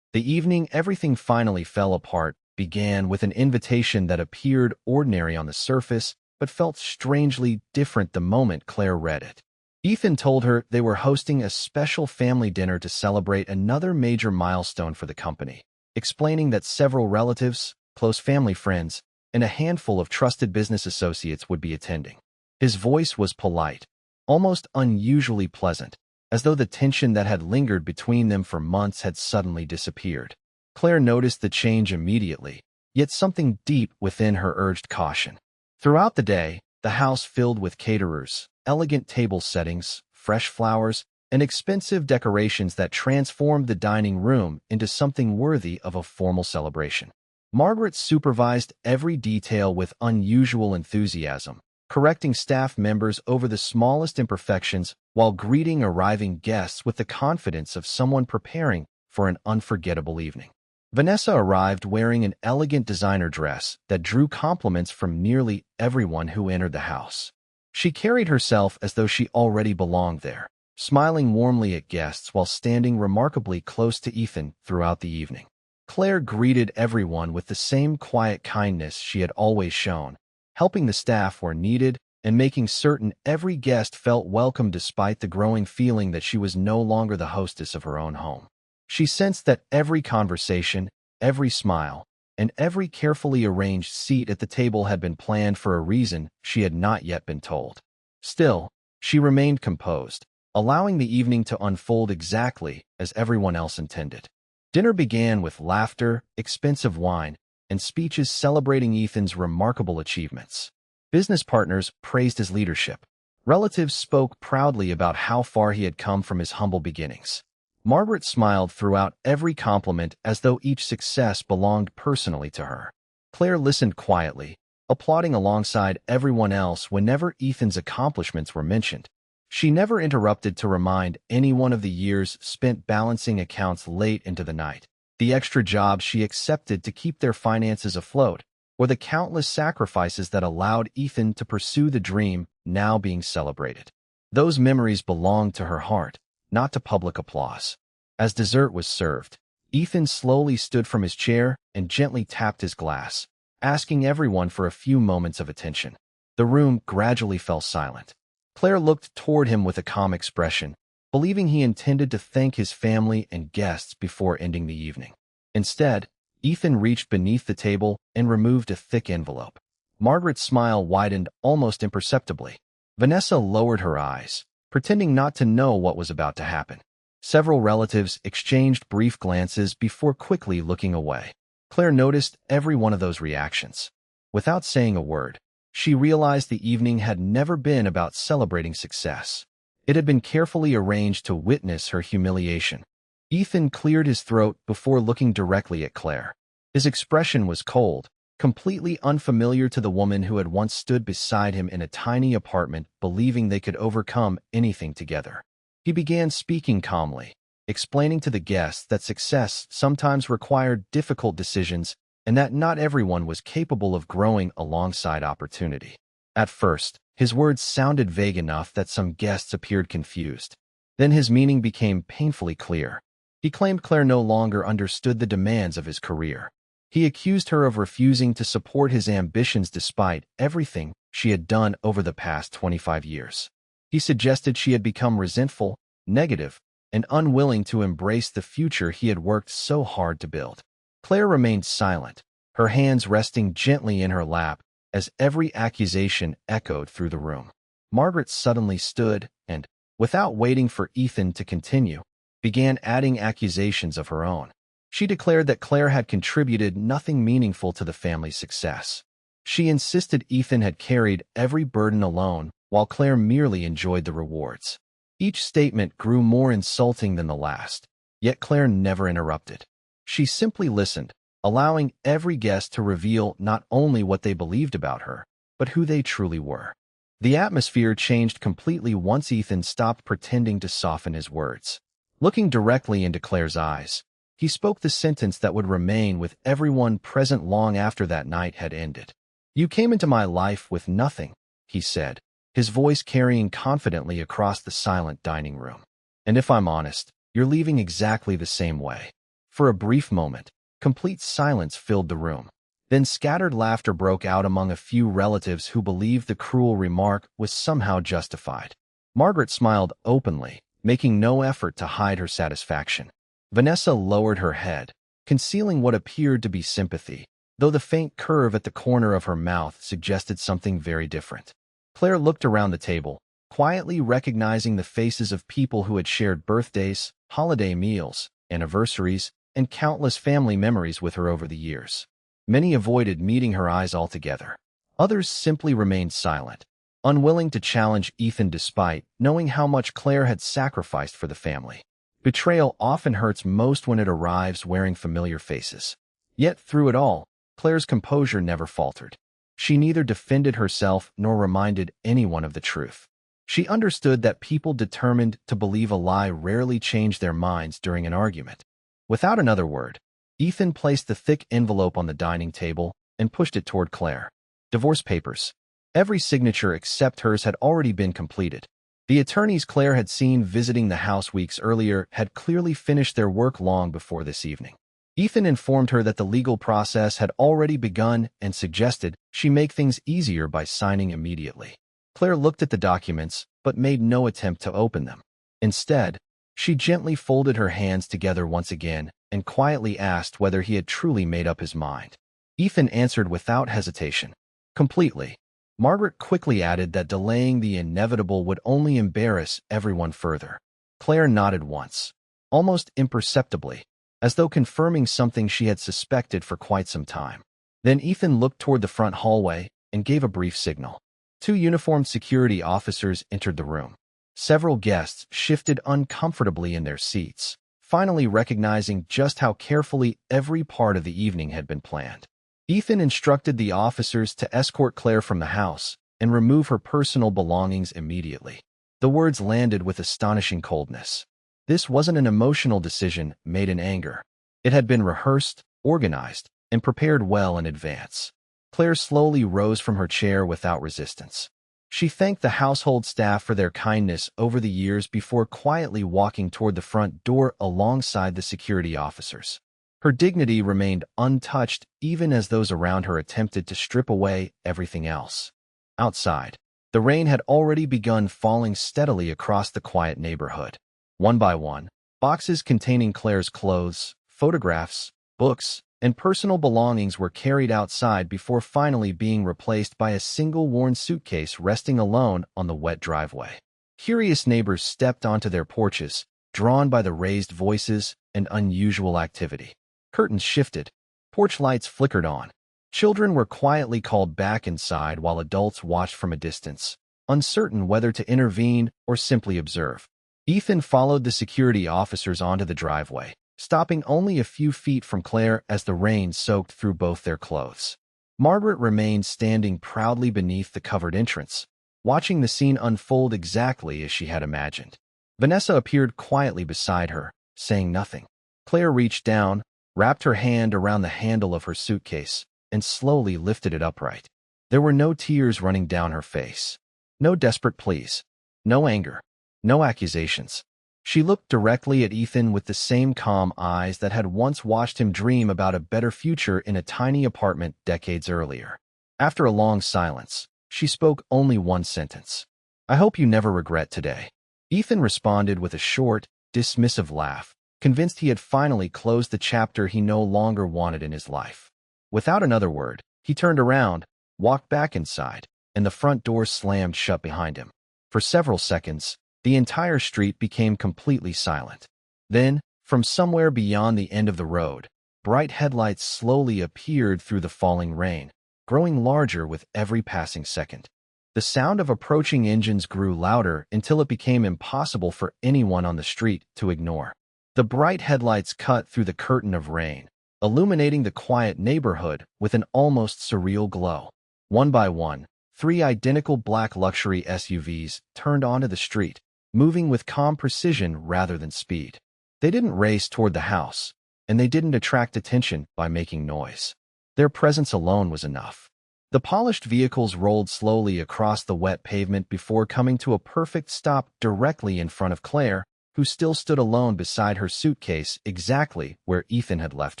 S1: evening everything finally fell apart began with an invitation that appeared ordinary on the surface, but felt strangely different the moment Claire read it. Ethan told her they were hosting a special family dinner to celebrate another major milestone for the company, explaining that several relatives, close family friends, and a handful of trusted business associates would be attending. His voice was polite, almost unusually pleasant, as though the tension that had lingered between them for months had suddenly disappeared. Claire noticed the change immediately, yet something deep within her urged caution. Throughout the day, the house filled with caterers, elegant table settings, fresh flowers, and expensive decorations that transformed the dining room into something worthy of a formal celebration. Margaret supervised every detail with unusual enthusiasm, correcting staff members over the smallest imperfections while greeting arriving guests with the confidence of someone preparing for an unforgettable evening. Vanessa arrived wearing an elegant designer dress that drew compliments from nearly everyone who entered the house. She carried herself as though she already belonged there, smiling warmly at guests while standing remarkably close to Ethan throughout the evening. Claire greeted everyone with the same quiet kindness she had always shown, helping the staff where needed and making certain every guest felt welcome despite the growing feeling that she was no longer the hostess of her own home. She sensed that every conversation, every smile, and every carefully arranged seat at the table had been planned for a reason she had not yet been told. Still, she remained composed, allowing the evening to unfold exactly as everyone else intended. Dinner began with laughter, expensive wine, and speeches celebrating Ethan's remarkable achievements. Business partners praised his leadership. Relatives spoke proudly about how far he had come from his humble beginnings. Margaret smiled throughout every compliment as though each success belonged personally to her. Claire listened quietly, applauding alongside everyone else whenever Ethan's accomplishments were mentioned. She never interrupted to remind anyone of the years spent balancing accounts late into the night, the extra jobs she accepted to keep their finances afloat, or the countless sacrifices that allowed Ethan to pursue the dream now being celebrated. Those memories belonged to her heart, not to public applause. As dessert was served, Ethan slowly stood from his chair and gently tapped his glass, asking everyone for a few moments of attention. The room gradually fell silent. Claire looked toward him with a calm expression, believing he intended to thank his family and guests before ending the evening. Instead, Ethan reached beneath the table and removed a thick envelope. Margaret's smile widened almost imperceptibly. Vanessa lowered her eyes, pretending not to know what was about to happen. Several relatives exchanged brief glances before quickly looking away. Claire noticed every one of those reactions. Without saying a word, she realized the evening had never been about celebrating success. It had been carefully arranged to witness her humiliation. Ethan cleared his throat before looking directly at Claire. His expression was cold, completely unfamiliar to the woman who had once stood beside him in a tiny apartment, believing they could overcome anything together. He began speaking calmly, explaining to the guests that success sometimes required difficult decisions and that not everyone was capable of growing alongside opportunity. At first, his words sounded vague enough that some guests appeared confused. Then his meaning became painfully clear. He claimed Claire no longer understood the demands of his career. He accused her of refusing to support his ambitions despite everything she had done over the past 25 years. He suggested she had become resentful, negative, and unwilling to embrace the future he had worked so hard to build. Claire remained silent, her hands resting gently in her lap as every accusation echoed through the room. Margaret suddenly stood and, without waiting for Ethan to continue, began adding accusations of her own. She declared that Claire had contributed nothing meaningful to the family's success. She insisted Ethan had carried every burden alone, while Claire merely enjoyed the rewards. Each statement grew more insulting than the last, yet Claire never interrupted. She simply listened, allowing every guest to reveal not only what they believed about her, but who they truly were. The atmosphere changed completely once Ethan stopped pretending to soften his words. Looking directly into Claire's eyes, he spoke the sentence that would remain with everyone present long after that night had ended. "You came into my life with nothing," he said, his voice carrying confidently across the silent dining room. "And if I'm honest, you're leaving exactly the same way." For a brief moment, complete silence filled the room. Then scattered laughter broke out among a few relatives who believed the cruel remark was somehow justified. Margaret smiled openly, making no effort to hide her satisfaction. Vanessa lowered her head, concealing what appeared to be sympathy, though the faint curve at the corner of her mouth suggested something very different. Claire looked around the table, quietly recognizing the faces of people who had shared birthdays, holiday meals, anniversaries, and countless family memories with her over the years. Many avoided meeting her eyes altogether. Others simply remained silent, unwilling to challenge Ethan despite knowing how much Claire had sacrificed for the family. Betrayal often hurts most when it arrives wearing familiar faces. Yet through it all, Claire's composure never faltered. She neither defended herself nor reminded anyone of the truth. She understood that people determined to believe a lie rarely change their minds during an argument. Without another word, Ethan placed the thick envelope on the dining table and pushed it toward Claire. Divorce papers. Every signature except hers had already been completed. The attorneys Claire had seen visiting the house weeks earlier had clearly finished their work long before this evening. Ethan informed her that the legal process had already begun and suggested she make things easier by signing immediately. Claire looked at the documents, but made no attempt to open them. Instead, she gently folded her hands together once again and quietly asked whether he had truly made up his mind. Ethan answered without hesitation. Completely. Margaret quickly added that delaying the inevitable would only embarrass everyone further. Claire nodded once, almost imperceptibly, as though confirming something she had suspected for quite some time. Then Ethan looked toward the front hallway and gave a brief signal. 2 uniformed security officers entered the room. Several guests shifted uncomfortably in their seats, finally recognizing just how carefully every part of the evening had been planned. Ethan instructed the officers to escort Claire from the house and remove her personal belongings immediately. The words landed with astonishing coldness. This wasn't an emotional decision made in anger. It had been rehearsed, organized, and prepared well in advance. Claire slowly rose from her chair without resistance. She thanked the household staff for their kindness over the years before quietly walking toward the front door alongside the security officers. Her dignity remained untouched even as those around her attempted to strip away everything else. Outside, the rain had already begun falling steadily across the quiet neighborhood. One by one, boxes containing Claire's clothes, photographs, books, and personal belongings were carried outside before finally being replaced by a single worn suitcase resting alone on the wet driveway. Curious neighbors stepped onto their porches, drawn by the raised voices and unusual activity. Curtains shifted. Porch lights flickered on. Children were quietly called back inside while adults watched from a distance, uncertain whether to intervene or simply observe. Ethan followed the security officers onto the driveway, stopping only a few feet from Claire as the rain soaked through both their clothes. Margaret remained standing proudly beneath the covered entrance, watching the scene unfold exactly as she had imagined. Vanessa appeared quietly beside her, saying nothing. Claire reached down, wrapped her hand around the handle of her suitcase, and slowly lifted it upright. There were no tears running down her face. No desperate pleas. No anger. No accusations. She looked directly at Ethan with the same calm eyes that had once watched him dream about a better future in a tiny apartment decades earlier. After a long silence, she spoke only one sentence. "I hope you never regret today." Ethan responded with a short, dismissive laugh, convinced he had finally closed the chapter he no longer wanted in his life. Without another word, he turned around, walked back inside, and the front door slammed shut behind him. For several seconds, the entire street became completely silent. Then, from somewhere beyond the end of the road, bright headlights slowly appeared through the falling rain, growing larger with every passing second. The sound of approaching engines grew louder until it became impossible for anyone on the street to ignore. The bright headlights cut through the curtain of rain, illuminating the quiet neighborhood with an almost surreal glow. One by one, 3 identical black luxury SUVs turned onto the street, moving with calm precision rather than speed. They didn't race toward the house, and they didn't attract attention by making noise. Their presence alone was enough. The polished vehicles rolled slowly across the wet pavement before coming to a perfect stop directly in front of Claire, who still stood alone beside her suitcase exactly where Ethan had left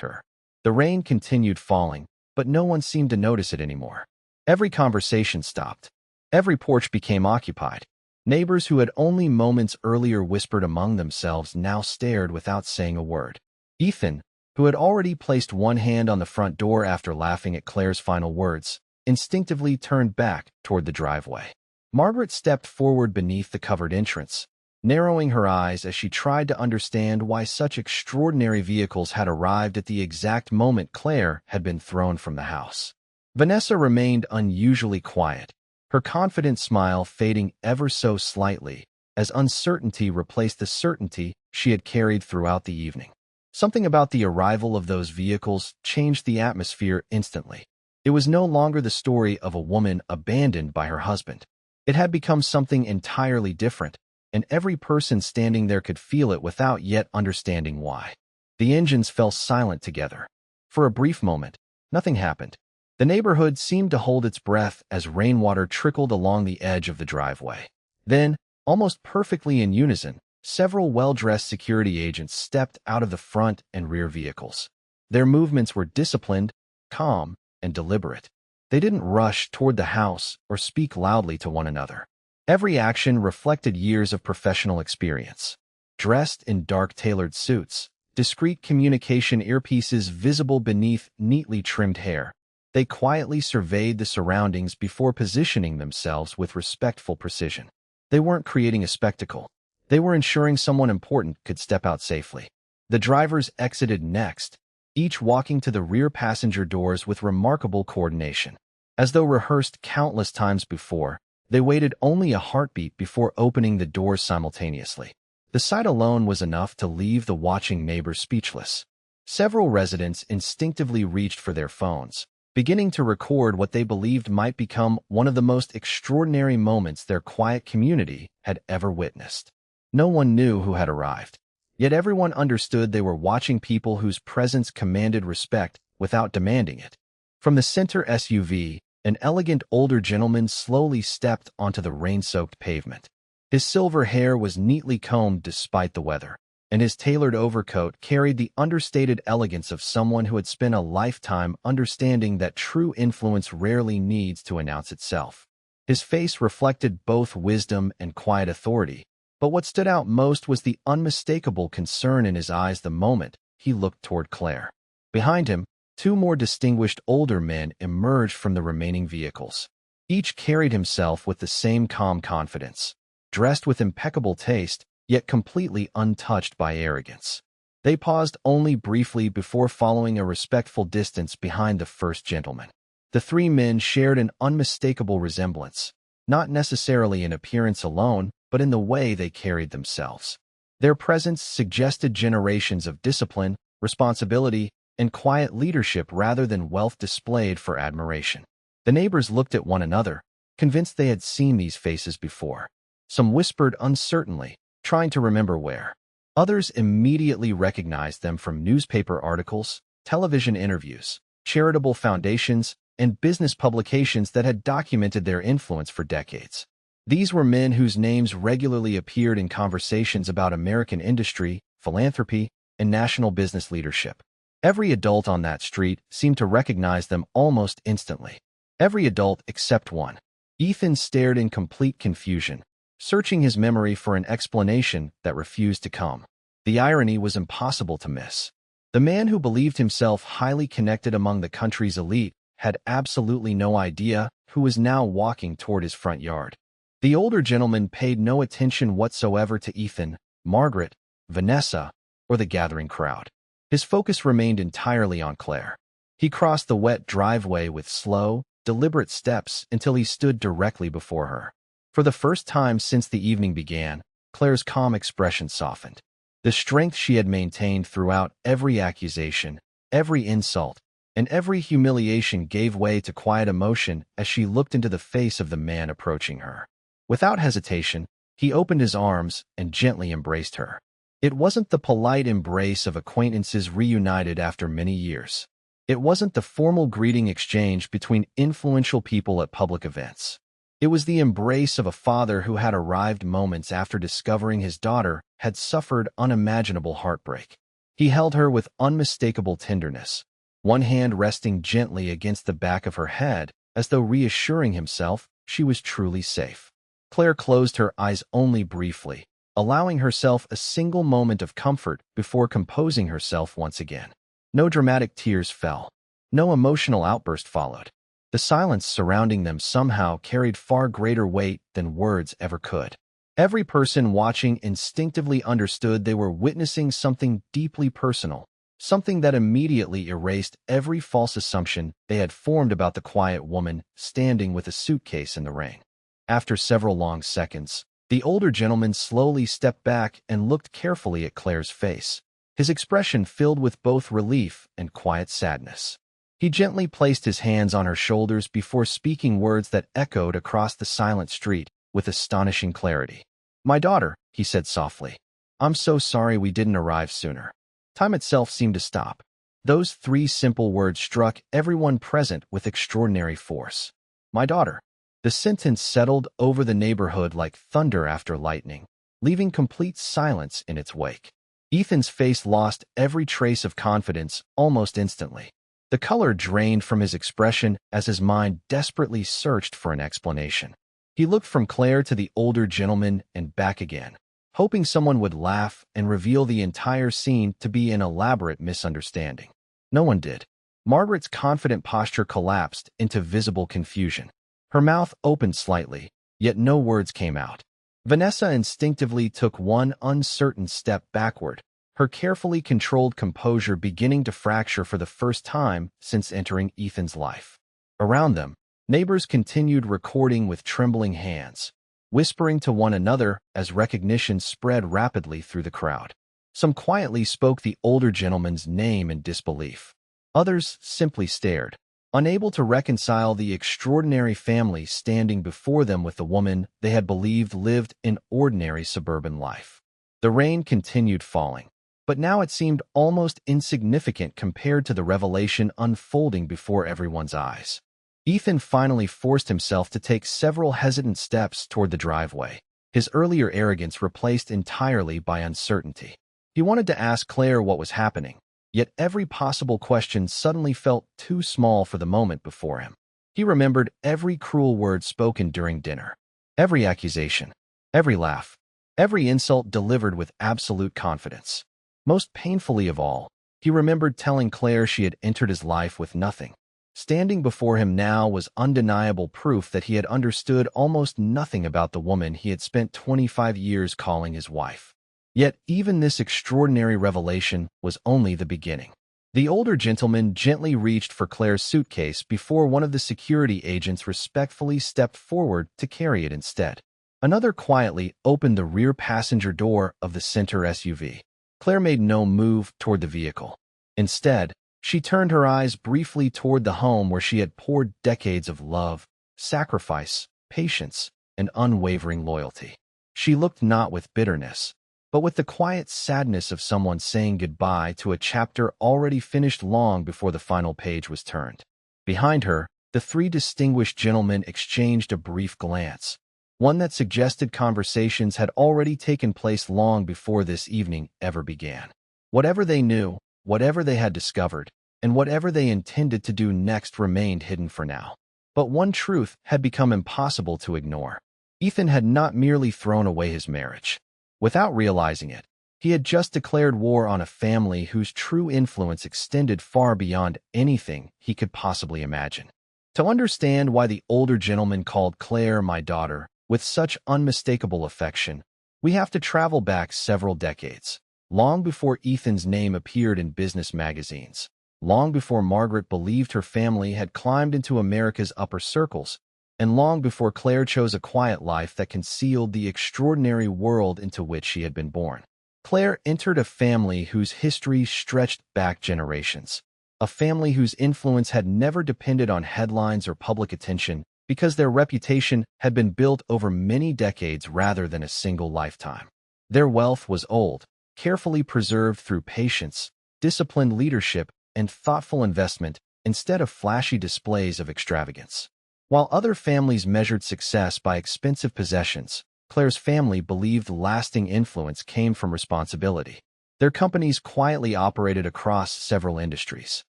S1: her. The rain continued falling, but no one seemed to notice it anymore. Every conversation stopped. Every porch became occupied. Neighbors who had only moments earlier whispered among themselves now stared without saying a word. Ethan, who had already placed one hand on the front door after laughing at Claire's final words, instinctively turned back toward the driveway. Margaret stepped forward beneath the covered entrance, narrowing her eyes as she tried to understand why such extraordinary vehicles had arrived at the exact moment Claire had been thrown from the house. Vanessa remained unusually quiet, her confident smile fading ever so slightly as uncertainty replaced the certainty she had carried throughout the evening. Something about the arrival of those vehicles changed the atmosphere instantly. It was no longer the story of a woman abandoned by her husband. It had become something entirely different, and every person standing there could feel it without yet understanding why. The engines fell silent together. For a brief moment, nothing happened. The neighborhood seemed to hold its breath as rainwater trickled along the edge of the driveway. Then, Almost perfectly in unison, several well-dressed security agents stepped out of the front and rear vehicles. Their movements were disciplined, calm, and deliberate. They didn't rush toward the house or speak loudly to one another. Every action reflected years of professional experience. Dressed in dark tailored suits, discreet communication earpieces visible beneath neatly trimmed hair, they quietly surveyed the surroundings before positioning themselves with respectful precision. They weren't creating a spectacle. They were ensuring someone important could step out safely. The drivers exited next, each walking to the rear passenger doors with remarkable coordination. As though rehearsed countless times before, they waited only a heartbeat before opening the doors simultaneously. The sight alone was enough to leave the watching neighbors speechless. Several residents instinctively reached for their phones, beginning to record what they believed might become one of the most extraordinary moments their quiet community had ever witnessed. No one knew who had arrived, yet everyone understood they were watching people whose presence commanded respect without demanding it. From the center SUV, an elegant older gentleman slowly stepped onto the rain-soaked pavement. His silver hair was neatly combed despite the weather, and his tailored overcoat carried the understated elegance of someone who had spent a lifetime understanding that true influence rarely needs to announce itself. His face reflected both wisdom and quiet authority, but what stood out most was the unmistakable concern in his eyes the moment he looked toward Claire. Behind him, two more distinguished older men emerged from the remaining vehicles. Each carried himself with the same calm confidence, dressed with impeccable taste, yet completely untouched by arrogance. They paused only briefly before following a respectful distance behind the first gentleman. The three men shared an unmistakable resemblance, not necessarily in appearance alone, but in the way they carried themselves. Their presence suggested generations of discipline, responsibility, and quiet leadership rather than wealth displayed for admiration. The neighbors looked at one another, convinced they had seen these faces before. Some whispered uncertainly, trying to remember where. Others immediately recognized them from newspaper articles, television interviews, charitable foundations, and business publications that had documented their influence for decades. These were men whose names regularly appeared in conversations about American industry, philanthropy, and national business leadership. Every adult on that street seemed to recognize them almost instantly. Every adult except one. Ethan stared in complete confusion, searching his memory for an explanation that refused to come. The irony was impossible to miss. The man who believed himself highly connected among the country's elite had absolutely no idea who was now walking toward his front yard. The older gentleman paid no attention whatsoever to Ethan, Margaret, Vanessa, or the gathering crowd. His focus remained entirely on Claire. He crossed the wet driveway with slow, deliberate steps until he stood directly before her. For the first time since the evening began, Claire's calm expression softened. The strength she had maintained throughout every accusation, every insult, and every humiliation gave way to quiet emotion as she looked into the face of the man approaching her. Without hesitation, he opened his arms and gently embraced her. It wasn't the polite embrace of acquaintances reunited after many years. It wasn't the formal greeting exchange between influential people at public events. It was the embrace of a father who had arrived moments after discovering his daughter had suffered unimaginable heartbreak. He held her with unmistakable tenderness, one hand resting gently against the back of her head, as though reassuring himself she was truly safe. Claire closed her eyes only briefly, allowing herself a single moment of comfort before composing herself once again. No dramatic tears fell. No emotional outburst followed. The silence surrounding them somehow carried far greater weight than words ever could. Every person watching instinctively understood they were witnessing something deeply personal, something that immediately erased every false assumption they had formed about the quiet woman standing with a suitcase in the rain. After several long seconds, the older gentleman slowly stepped back and looked carefully at Claire's face, his expression filled with both relief and quiet sadness. He gently placed his hands on her shoulders before speaking words that echoed across the silent street with astonishing clarity. "My daughter," he said softly. "I'm so sorry we didn't arrive sooner." Time itself seemed to stop. Those three simple words struck everyone present with extraordinary force. My daughter. The sentence settled over the neighborhood like thunder after lightning, leaving complete silence in its wake. Ethan's face lost every trace of confidence almost instantly. The color drained from his expression as his mind desperately searched for an explanation. He looked from Claire to the older gentleman and back again, hoping someone would laugh and reveal the entire scene to be an elaborate misunderstanding. No one did. Margaret's confident posture collapsed into visible confusion. Her mouth opened slightly, yet no words came out. Vanessa instinctively took one uncertain step backward, her carefully controlled composure beginning to fracture for the first time since entering Ethan's life. Around them, neighbors continued recording with trembling hands, whispering to one another as recognition spread rapidly through the crowd. Some quietly spoke the older gentleman's name in disbelief. Others simply stared, unable to reconcile the extraordinary family standing before them with the woman they had believed lived an ordinary suburban life. The rain continued falling, but now it seemed almost insignificant compared to the revelation unfolding before everyone's eyes. Ethan finally forced himself to take several hesitant steps toward the driveway, his earlier arrogance replaced entirely by uncertainty. He wanted to ask Claire what was happening, yet every possible question suddenly felt too small for the moment before him. He remembered every cruel word spoken during dinner, every accusation, every laugh, every insult delivered with absolute confidence. Most painfully of all, he remembered telling Claire she had entered his life with nothing. Standing before him now was undeniable proof that he had understood almost nothing about the woman he had spent 25 years calling his wife. Yet even this extraordinary revelation was only the beginning. The older gentleman gently reached for Claire's suitcase before one of the security agents respectfully stepped forward to carry it instead. Another quietly opened the rear passenger door of the center SUV. Claire made no move toward the vehicle. Instead, she turned her eyes briefly toward the home where she had poured decades of love, sacrifice, patience, and unwavering loyalty. She looked not with bitterness, but with the quiet sadness of someone saying goodbye to a chapter already finished long before the final page was turned. Behind her, the three distinguished gentlemen exchanged a brief glance, one that suggested conversations had already taken place long before this evening ever began. Whatever they knew, whatever they had discovered, and whatever they intended to do next remained hidden for now. But one truth had become impossible to ignore. Ethan had not merely thrown away his marriage. Without realizing it, he had just declared war on a family whose true influence extended far beyond anything he could possibly imagine. To understand why the older gentleman called Claire my daughter with such unmistakable affection, we have to travel back several decades. Long before Ethan's name appeared in business magazines, long before Margaret believed her family had climbed into America's upper circles, and long before Claire chose a quiet life that concealed the extraordinary world into which she had been born. Claire entered a family whose history stretched back generations, a family whose influence had never depended on headlines or public attention because their reputation had been built over many decades rather than a single lifetime. Their wealth was old, carefully preserved through patience, disciplined leadership, and thoughtful investment instead of flashy displays of extravagance. While other families measured success by expensive possessions, Claire's family believed lasting influence came from responsibility. Their companies quietly operated across several industries.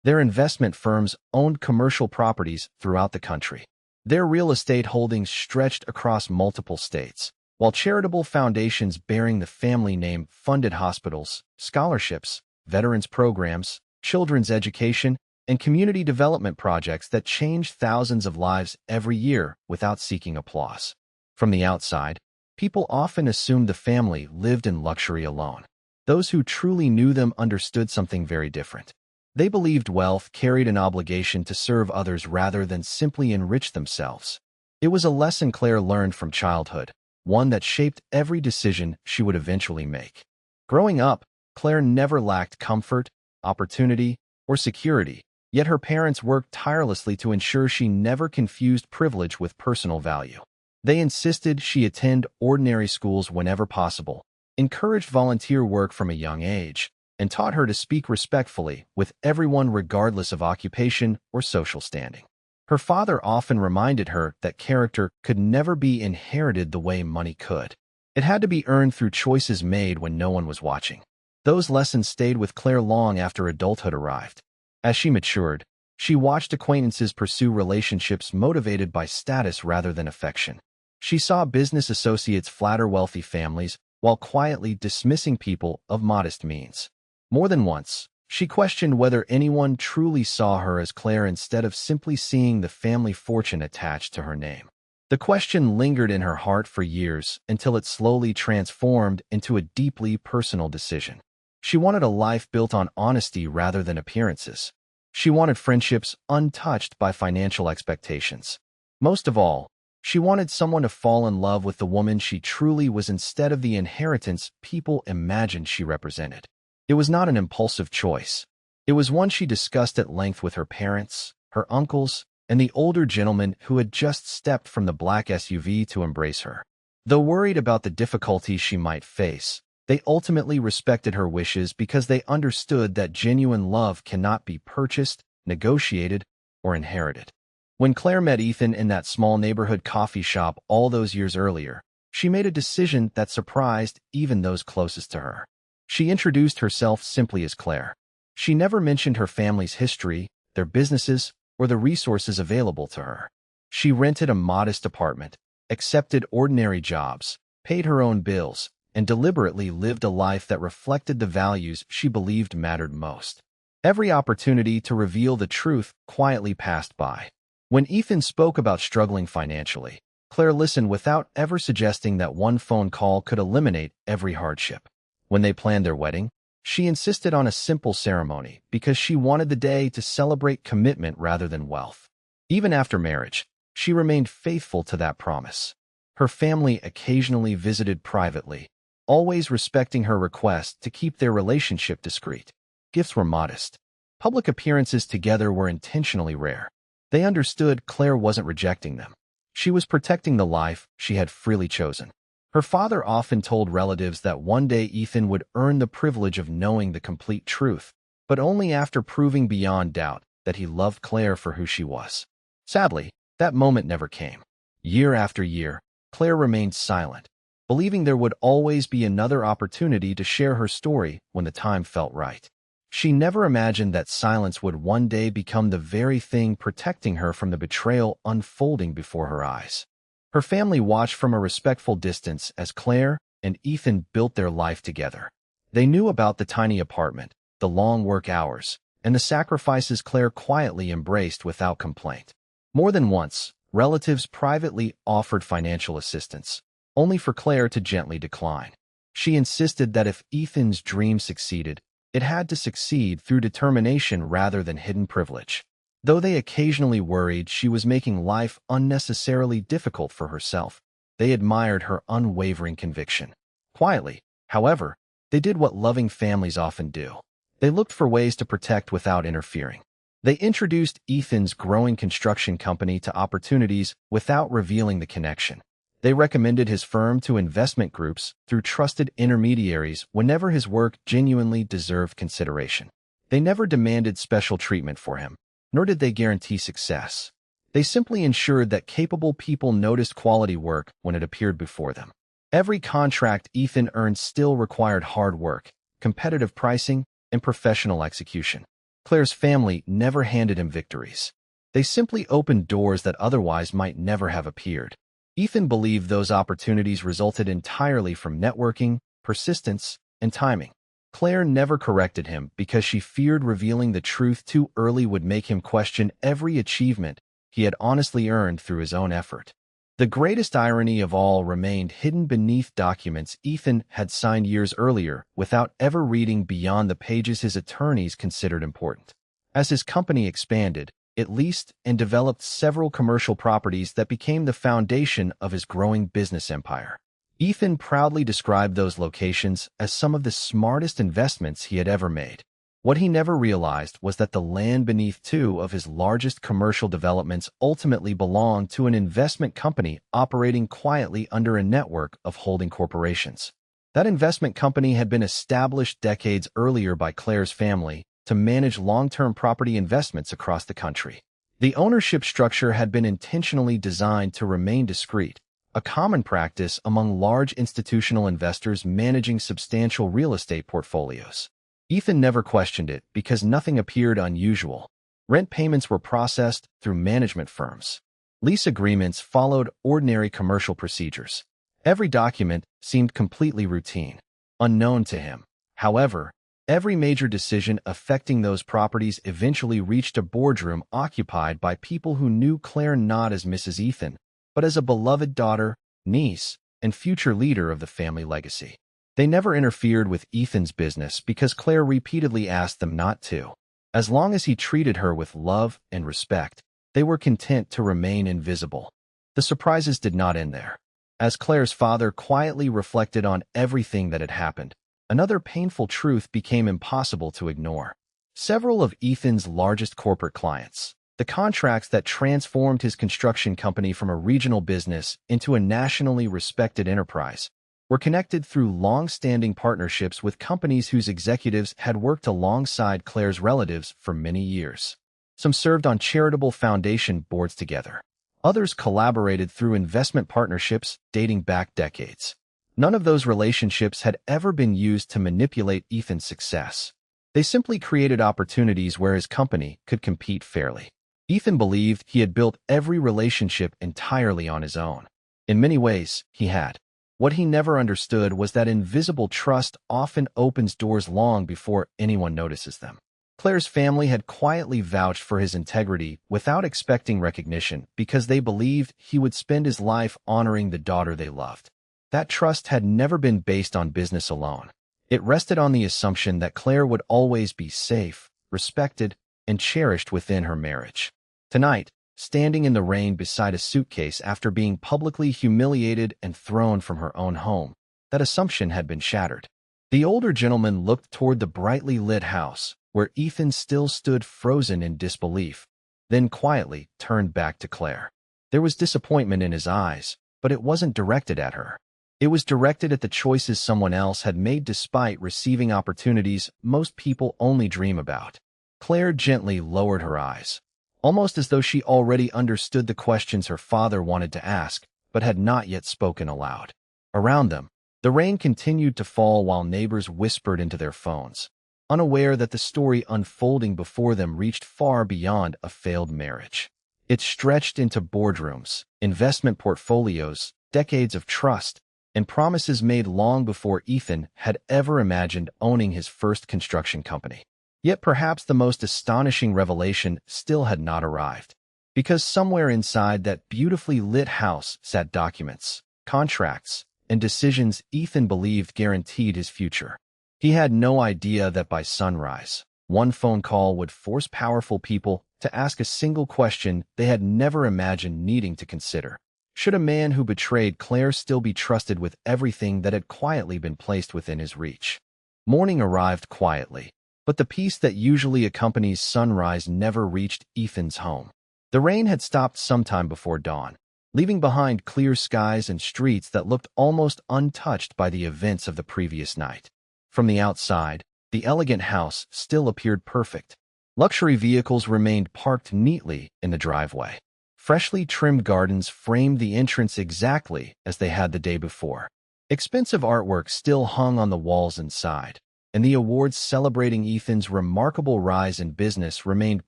S1: Their investment firms owned commercial properties throughout the country. Their real estate holdings stretched across multiple states, while charitable foundations bearing the family name funded hospitals, scholarships, veterans programs, children's education, and community development projects that changed thousands of lives every year without seeking applause. From the outside, people often assumed the family lived in luxury alone. Those who truly knew them understood something very different. They believed wealth carried an obligation to serve others rather than simply enrich themselves. It was a lesson Claire learned from childhood, one that shaped every decision she would eventually make. Growing up, Claire never lacked comfort, opportunity, or security, yet her parents worked tirelessly to ensure she never confused privilege with personal value. They insisted she attend ordinary schools whenever possible, encouraged volunteer work from a young age, and taught her to speak respectfully with everyone regardless of occupation or social standing. Her father often reminded her that character could never be inherited the way money could. It had to be earned through choices made when no one was watching. Those lessons stayed with Claire long after adulthood arrived. As she matured, she watched acquaintances pursue relationships motivated by status rather than affection. She saw business associates flatter wealthy families while quietly dismissing people of modest means. More than once, she questioned whether anyone truly saw her as Claire instead of simply seeing the family fortune attached to her name. The question lingered in her heart for years until it slowly transformed into a deeply personal decision. She wanted a life built on honesty rather than appearances. She wanted friendships untouched by financial expectations. Most of all, she wanted someone to fall in love with the woman she truly was instead of the inheritance people imagined she represented. It was not an impulsive choice. It was one she discussed at length with her parents, her uncles, and the older gentleman who had just stepped from the black SUV to embrace her. Though worried about the difficulties she might face, they ultimately respected her wishes because they understood that genuine love cannot be purchased, negotiated, or inherited. When Claire met Ethan in that small neighborhood coffee shop all those years earlier, she made a decision that surprised even those closest to her. She introduced herself simply as Claire. She never mentioned her family's history, their businesses, or the resources available to her. She rented a modest apartment, accepted ordinary jobs, paid her own bills, and deliberately lived a life that reflected the values she believed mattered most. Every opportunity to reveal the truth quietly passed by. When Ethan spoke about struggling financially, Claire listened without ever suggesting that one phone call could eliminate every hardship. When they planned their wedding, she insisted on a simple ceremony because she wanted the day to celebrate commitment rather than wealth. Even after marriage, she remained faithful to that promise. Her family occasionally visited privately, always respecting her request to keep their relationship discreet. Gifts were modest. Public appearances together were intentionally rare. They understood Claire wasn't rejecting them. She was protecting the life she had freely chosen. Her father often told relatives that one day Ethan would earn the privilege of knowing the complete truth, but only after proving beyond doubt that he loved Claire for who she was. Sadly, that moment never came. Year after year, Claire remained silent, believing there would always be another opportunity to share her story when the time felt right. She never imagined that silence would one day become the very thing protecting her from the betrayal unfolding before her eyes. Her family watched from a respectful distance as Claire and Ethan built their life together. They knew about the tiny apartment, the long work hours, and the sacrifices Claire quietly embraced without complaint. More than once, relatives privately offered financial assistance, only for Claire to gently decline. She insisted that if Ethan's dream succeeded, it had to succeed through determination rather than hidden privilege. Though they occasionally worried she was making life unnecessarily difficult for herself, they admired her unwavering conviction. Quietly, however, they did what loving families often do. They looked for ways to protect without interfering. They introduced Ethan's growing construction company to opportunities without revealing the connection. They recommended his firm to investment groups through trusted intermediaries whenever his work genuinely deserved consideration. They never demanded special treatment for him, nor did they guarantee success. They simply ensured that capable people noticed quality work when it appeared before them. Every contract Ethan earned still required hard work, competitive pricing, and professional execution. Claire's family never handed him victories. They simply opened doors that otherwise might never have appeared. Ethan believed those opportunities resulted entirely from networking, persistence, and timing. Claire never corrected him because she feared revealing the truth too early would make him question every achievement he had honestly earned through his own effort. The greatest irony of all remained hidden beneath documents Ethan had signed years earlier without ever reading beyond the pages his attorneys considered important. As his company expanded, it leased and developed several commercial properties that became the foundation of his growing business empire. Ethan proudly described those locations as some of the smartest investments he had ever made. What he never realized was that the land beneath two of his largest commercial developments ultimately belonged to an investment company operating quietly under a network of holding corporations. That investment company had been established decades earlier by Claire's family to manage long-term property investments across the country. The ownership structure had been intentionally designed to remain discreet, a common practice among large institutional investors managing substantial real estate portfolios. Ethan never questioned it because nothing appeared unusual. Rent payments were processed through management firms. Lease agreements followed ordinary commercial procedures. Every document seemed completely routine, unknown to him. However, every major decision affecting those properties eventually reached a boardroom occupied by people who knew Claire not as Mrs. Ethan, but as a beloved daughter, niece, and future leader of the family legacy. They never interfered with Ethan's business because Claire repeatedly asked them not to. As long as he treated her with love and respect, they were content to remain invisible. The surprises did not end there. As Claire's father quietly reflected on everything that had happened, another painful truth became impossible to ignore. Several of Ethan's largest corporate clients, the contracts that transformed his construction company from a regional business into a nationally respected enterprise, were connected through long-standing partnerships with companies whose executives had worked alongside Claire's relatives for many years. Some served on charitable foundation boards together. Others collaborated through investment partnerships dating back decades. None of those relationships had ever been used to manipulate Ethan's success. They simply created opportunities where his company could compete fairly. Ethan believed he had built every relationship entirely on his own. In many ways, he had. What he never understood was that invisible trust often opens doors long before anyone notices them. Claire's family had quietly vouched for his integrity without expecting recognition because they believed he would spend his life honoring the daughter they loved. That trust had never been based on business alone. It rested on the assumption that Claire would always be safe, respected, and cherished within her marriage. Tonight, standing in the rain beside a suitcase after being publicly humiliated and thrown from her own home, that assumption had been shattered. The older gentleman looked toward the brightly lit house, where Ethan still stood frozen in disbelief, then quietly turned back to Claire. There was disappointment in his eyes, but it wasn't directed at her. It was directed at the choices someone else had made despite receiving opportunities most people only dream about. Claire gently lowered her eyes, almost as though she already understood the questions her father wanted to ask, but had not yet spoken aloud. Around them, the rain continued to fall while neighbors whispered into their phones, unaware that the story unfolding before them reached far beyond a failed marriage. It stretched into boardrooms, investment portfolios, decades of trust, and promises made long before Ethan had ever imagined owning his first construction company. Yet perhaps the most astonishing revelation still had not arrived, because somewhere inside that beautifully lit house sat documents, contracts, and decisions Ethan believed guaranteed his future. He had no idea that by sunrise, one phone call would force powerful people to ask a single question they had never imagined needing to consider. Should a man who betrayed Claire still be trusted with everything that had quietly been placed within his reach? Morning arrived quietly, but the peace that usually accompanies sunrise never reached Ethan's home. The rain had stopped sometime before dawn, leaving behind clear skies and streets that looked almost untouched by the events of the previous night. From the outside, the elegant house still appeared perfect. Luxury vehicles remained parked neatly in the driveway. Freshly trimmed gardens framed the entrance exactly as they had the day before. Expensive artwork still hung on the walls inside, and the awards celebrating Ethan's remarkable rise in business remained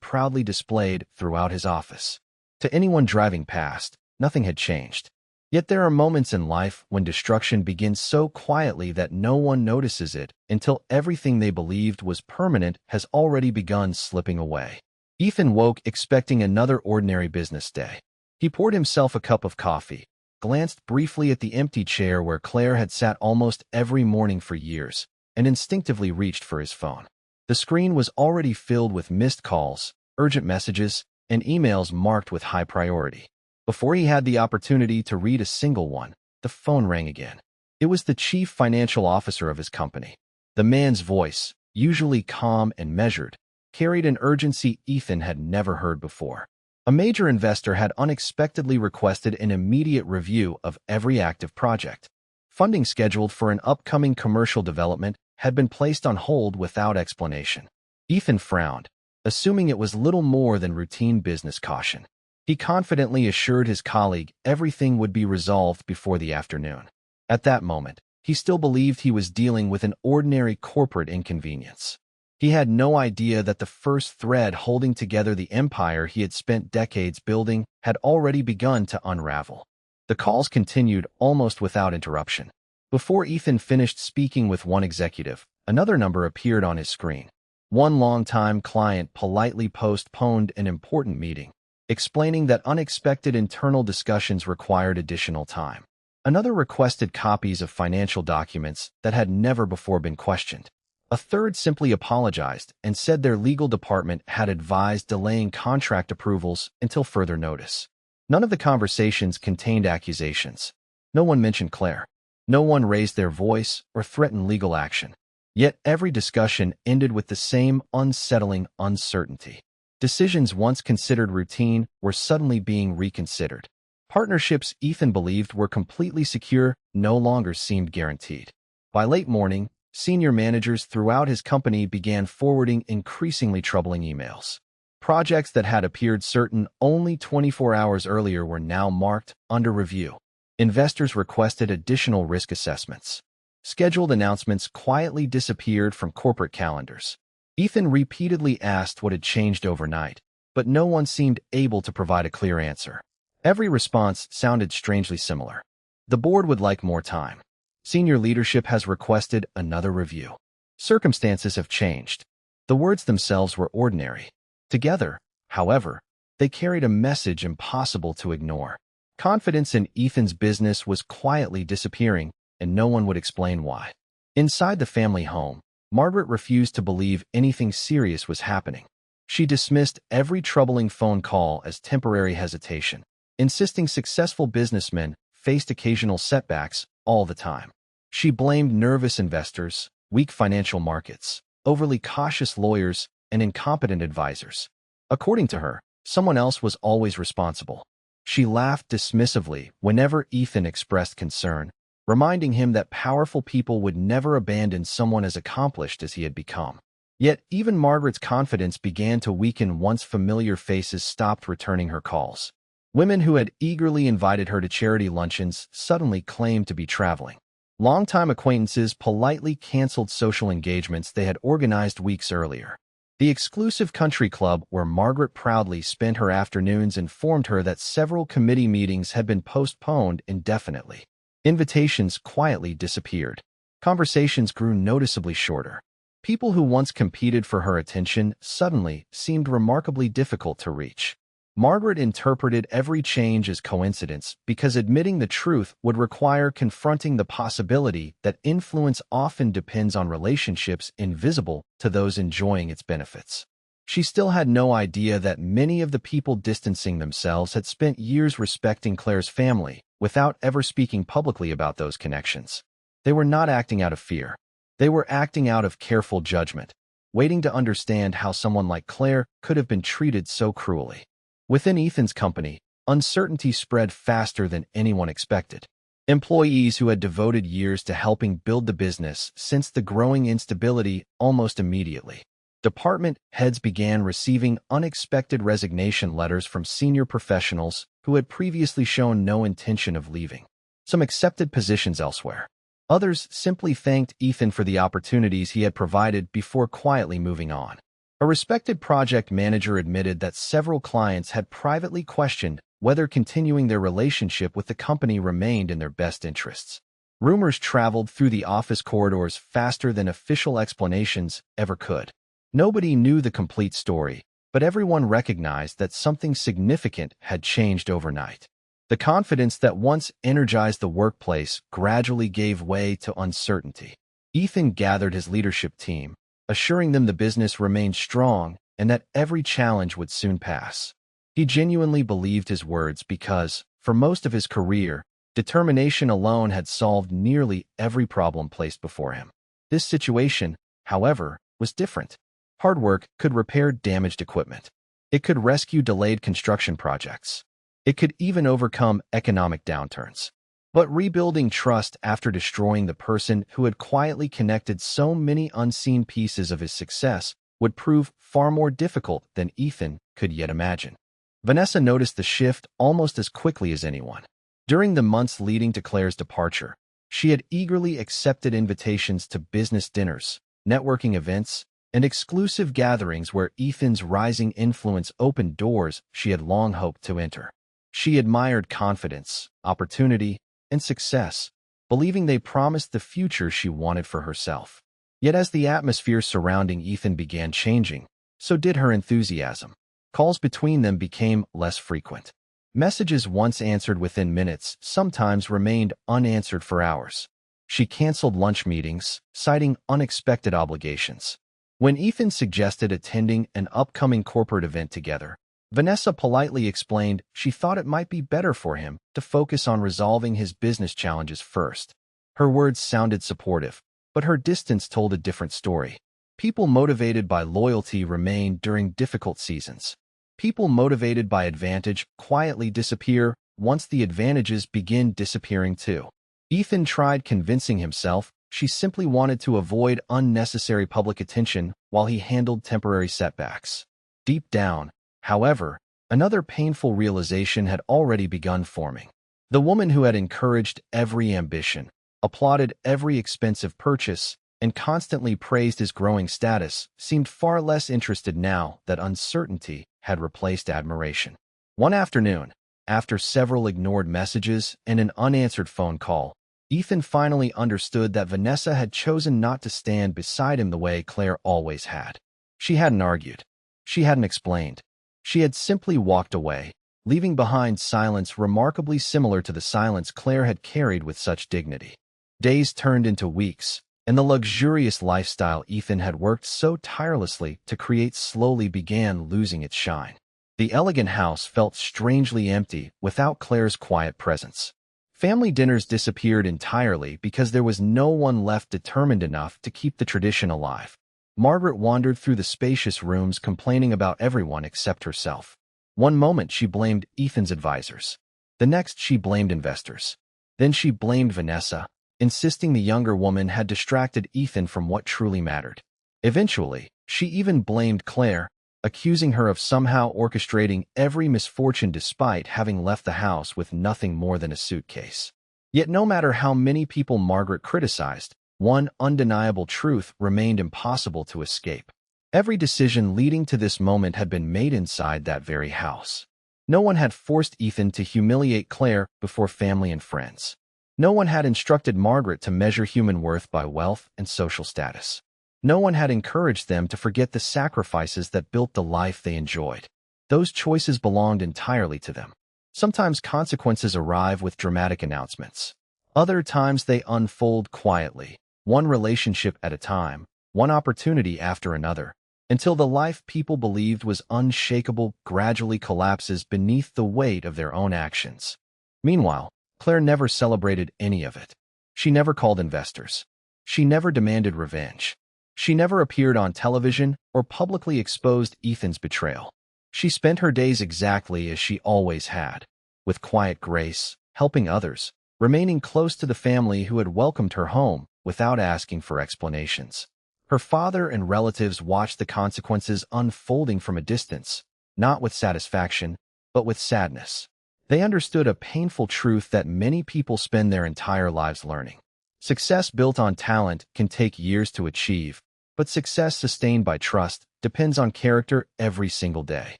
S1: proudly displayed throughout his office. To anyone driving past, nothing had changed. Yet there are moments in life when destruction begins so quietly that no one notices it until everything they believed was permanent has already begun slipping away. Ethan woke expecting another ordinary business day. He poured himself a cup of coffee, glanced briefly at the empty chair where Claire had sat almost every morning for years, and instinctively reached for his phone. The screen was already filled with missed calls, urgent messages, and emails marked with high priority. Before he had the opportunity to read a single one, the phone rang again. It was the chief financial officer of his company. The man's voice, usually calm and measured, carried an urgency Ethan had never heard before. A major investor had unexpectedly requested an immediate review of every active project. Funding scheduled for an upcoming commercial development had been placed on hold without explanation. Ethan frowned, assuming it was little more than routine business caution. He confidently assured his colleague everything would be resolved before the afternoon. At that moment, he still believed he was dealing with an ordinary corporate inconvenience. He had no idea that the first thread holding together the empire he had spent decades building had already begun to unravel. The calls continued almost without interruption. Before Ethan finished speaking with one executive, another number appeared on his screen. One longtime client politely postponed an important meeting, explaining that unexpected internal discussions required additional time. Another requested copies of financial documents that had never before been questioned. A third simply apologized and said their legal department had advised delaying contract approvals until further notice. None of the conversations contained accusations. No one mentioned Claire. No one raised their voice or threatened legal action. Yet every discussion ended with the same unsettling uncertainty. Decisions once considered routine were suddenly being reconsidered. Partnerships Ethan believed were completely secure no longer seemed guaranteed. By late morning, senior managers throughout his company began forwarding increasingly troubling emails. Projects that had appeared certain only 24 hours earlier were now marked under review. Investors requested additional risk assessments. Scheduled announcements quietly disappeared from corporate calendars. Ethan repeatedly asked what had changed overnight, but no one seemed able to provide a clear answer. Every response sounded strangely similar. The board would like more time. Senior leadership has requested another review. Circumstances have changed. The words themselves were ordinary. Together, however, they carried a message impossible to ignore. Confidence in Ethan's business was quietly disappearing, and no one would explain why. Inside the family home, Margaret refused to believe anything serious was happening. She dismissed every troubling phone call as temporary hesitation, insisting successful businessmen faced occasional setbacks all the time. She blamed nervous investors, weak financial markets, overly cautious lawyers, and incompetent advisors. According to her, someone else was always responsible. She laughed dismissively whenever Ethan expressed concern, reminding him that powerful people would never abandon someone as accomplished as he had become. Yet even Margaret's confidence began to weaken once familiar faces stopped returning her calls. Women who had eagerly invited her to charity luncheons suddenly claimed to be traveling. Longtime acquaintances politely canceled social engagements they had organized weeks earlier. The exclusive country club where Margaret proudly spent her afternoons informed her that several committee meetings had been postponed indefinitely. Invitations quietly disappeared. Conversations grew noticeably shorter. People who once competed for her attention suddenly seemed remarkably difficult to reach. Margaret interpreted every change as coincidence because admitting the truth would require confronting the possibility that influence often depends on relationships invisible to those enjoying its benefits. She still had no idea that many of the people distancing themselves had spent years respecting Claire's family without ever speaking publicly about those connections. They were not acting out of fear. They were acting out of careful judgment, waiting to understand how someone like Claire could have been treated so cruelly. Within Ethan's company, uncertainty spread faster than anyone expected. Employees who had devoted years to helping build the business sensed the growing instability almost immediately. Department heads began receiving unexpected resignation letters from senior professionals who had previously shown no intention of leaving. Some accepted positions elsewhere. Others simply thanked Ethan for the opportunities he had provided before quietly moving on. A respected project manager admitted that several clients had privately questioned whether continuing their relationship with the company remained in their best interests. Rumors traveled through the office corridors faster than official explanations ever could. Nobody knew the complete story, but everyone recognized that something significant had changed overnight. The confidence that once energized the workplace gradually gave way to uncertainty. Ethan gathered his leadership team, assuring them the business remained strong and that every challenge would soon pass. He genuinely believed his words because, for most of his career, determination alone had solved nearly every problem placed before him. This situation, however, was different. Hard work could repair damaged equipment. It could rescue delayed construction projects. It could even overcome economic downturns. But rebuilding trust after destroying the person who had quietly connected so many unseen pieces of his success would prove far more difficult than Ethan could yet imagine. Vanessa noticed the shift almost as quickly as anyone. During the months leading to Claire's departure, she had eagerly accepted invitations to business dinners, networking events, and exclusive gatherings where Ethan's rising influence opened doors she had long hoped to enter. She admired confidence, opportunity, and success, believing they promised the future she wanted for herself. Yet as the atmosphere surrounding Ethan began changing, so did her enthusiasm. Calls between them became less frequent. Messages once answered within minutes sometimes remained unanswered for hours. She canceled lunch meetings, citing unexpected obligations. When Ethan suggested attending an upcoming corporate event together, Vanessa politely explained she thought it might be better for him to focus on resolving his business challenges first. Her words sounded supportive, but her distance told a different story. People motivated by loyalty remain during difficult seasons. People motivated by advantage quietly disappear once the advantages begin disappearing too. Ethan tried convincing himself she simply wanted to avoid unnecessary public attention while he handled temporary setbacks. Deep down, however, another painful realization had already begun forming. The woman who had encouraged every ambition, applauded every expensive purchase, and constantly praised his growing status seemed far less interested now that uncertainty had replaced admiration. One afternoon, after several ignored messages and an unanswered phone call, Ethan finally understood that Vanessa had chosen not to stand beside him the way Claire always had. She hadn't argued. She hadn't explained. She had simply walked away, leaving behind silence remarkably similar to the silence Claire had carried with such dignity. Days turned into weeks, and the luxurious lifestyle Ethan had worked so tirelessly to create slowly began losing its shine. The elegant house felt strangely empty without Claire's quiet presence. Family dinners disappeared entirely because there was no one left determined enough to keep the tradition alive. Margaret wandered through the spacious rooms complaining about everyone except herself. One moment she blamed Ethan's advisors. The next she blamed investors. Then she blamed Vanessa, insisting the younger woman had distracted Ethan from what truly mattered. Eventually, she even blamed Claire, accusing her of somehow orchestrating every misfortune despite having left the house with nothing more than a suitcase. Yet no matter how many people Margaret criticized, one undeniable truth remained impossible to escape. Every decision leading to this moment had been made inside that very house. No one had forced Ethan to humiliate Claire before family and friends. No one had instructed Margaret to measure human worth by wealth and social status. No one had encouraged them to forget the sacrifices that built the life they enjoyed. Those choices belonged entirely to them. Sometimes consequences arrive with dramatic announcements. Other times they unfold quietly, one relationship at a time, one opportunity after another, until the life people believed was unshakable gradually collapses beneath the weight of their own actions. Meanwhile, Claire never celebrated any of it. She never called investors. She never demanded revenge. She never appeared on television or publicly exposed Ethan's betrayal. She spent her days exactly as she always had, with quiet grace, helping others, remaining close to the family who had welcomed her home without asking for explanations. Her father and relatives watched the consequences unfolding from a distance, not with satisfaction, but with sadness. They understood a painful truth that many people spend their entire lives learning. Success built on talent can take years to achieve, but success sustained by trust depends on character every single day.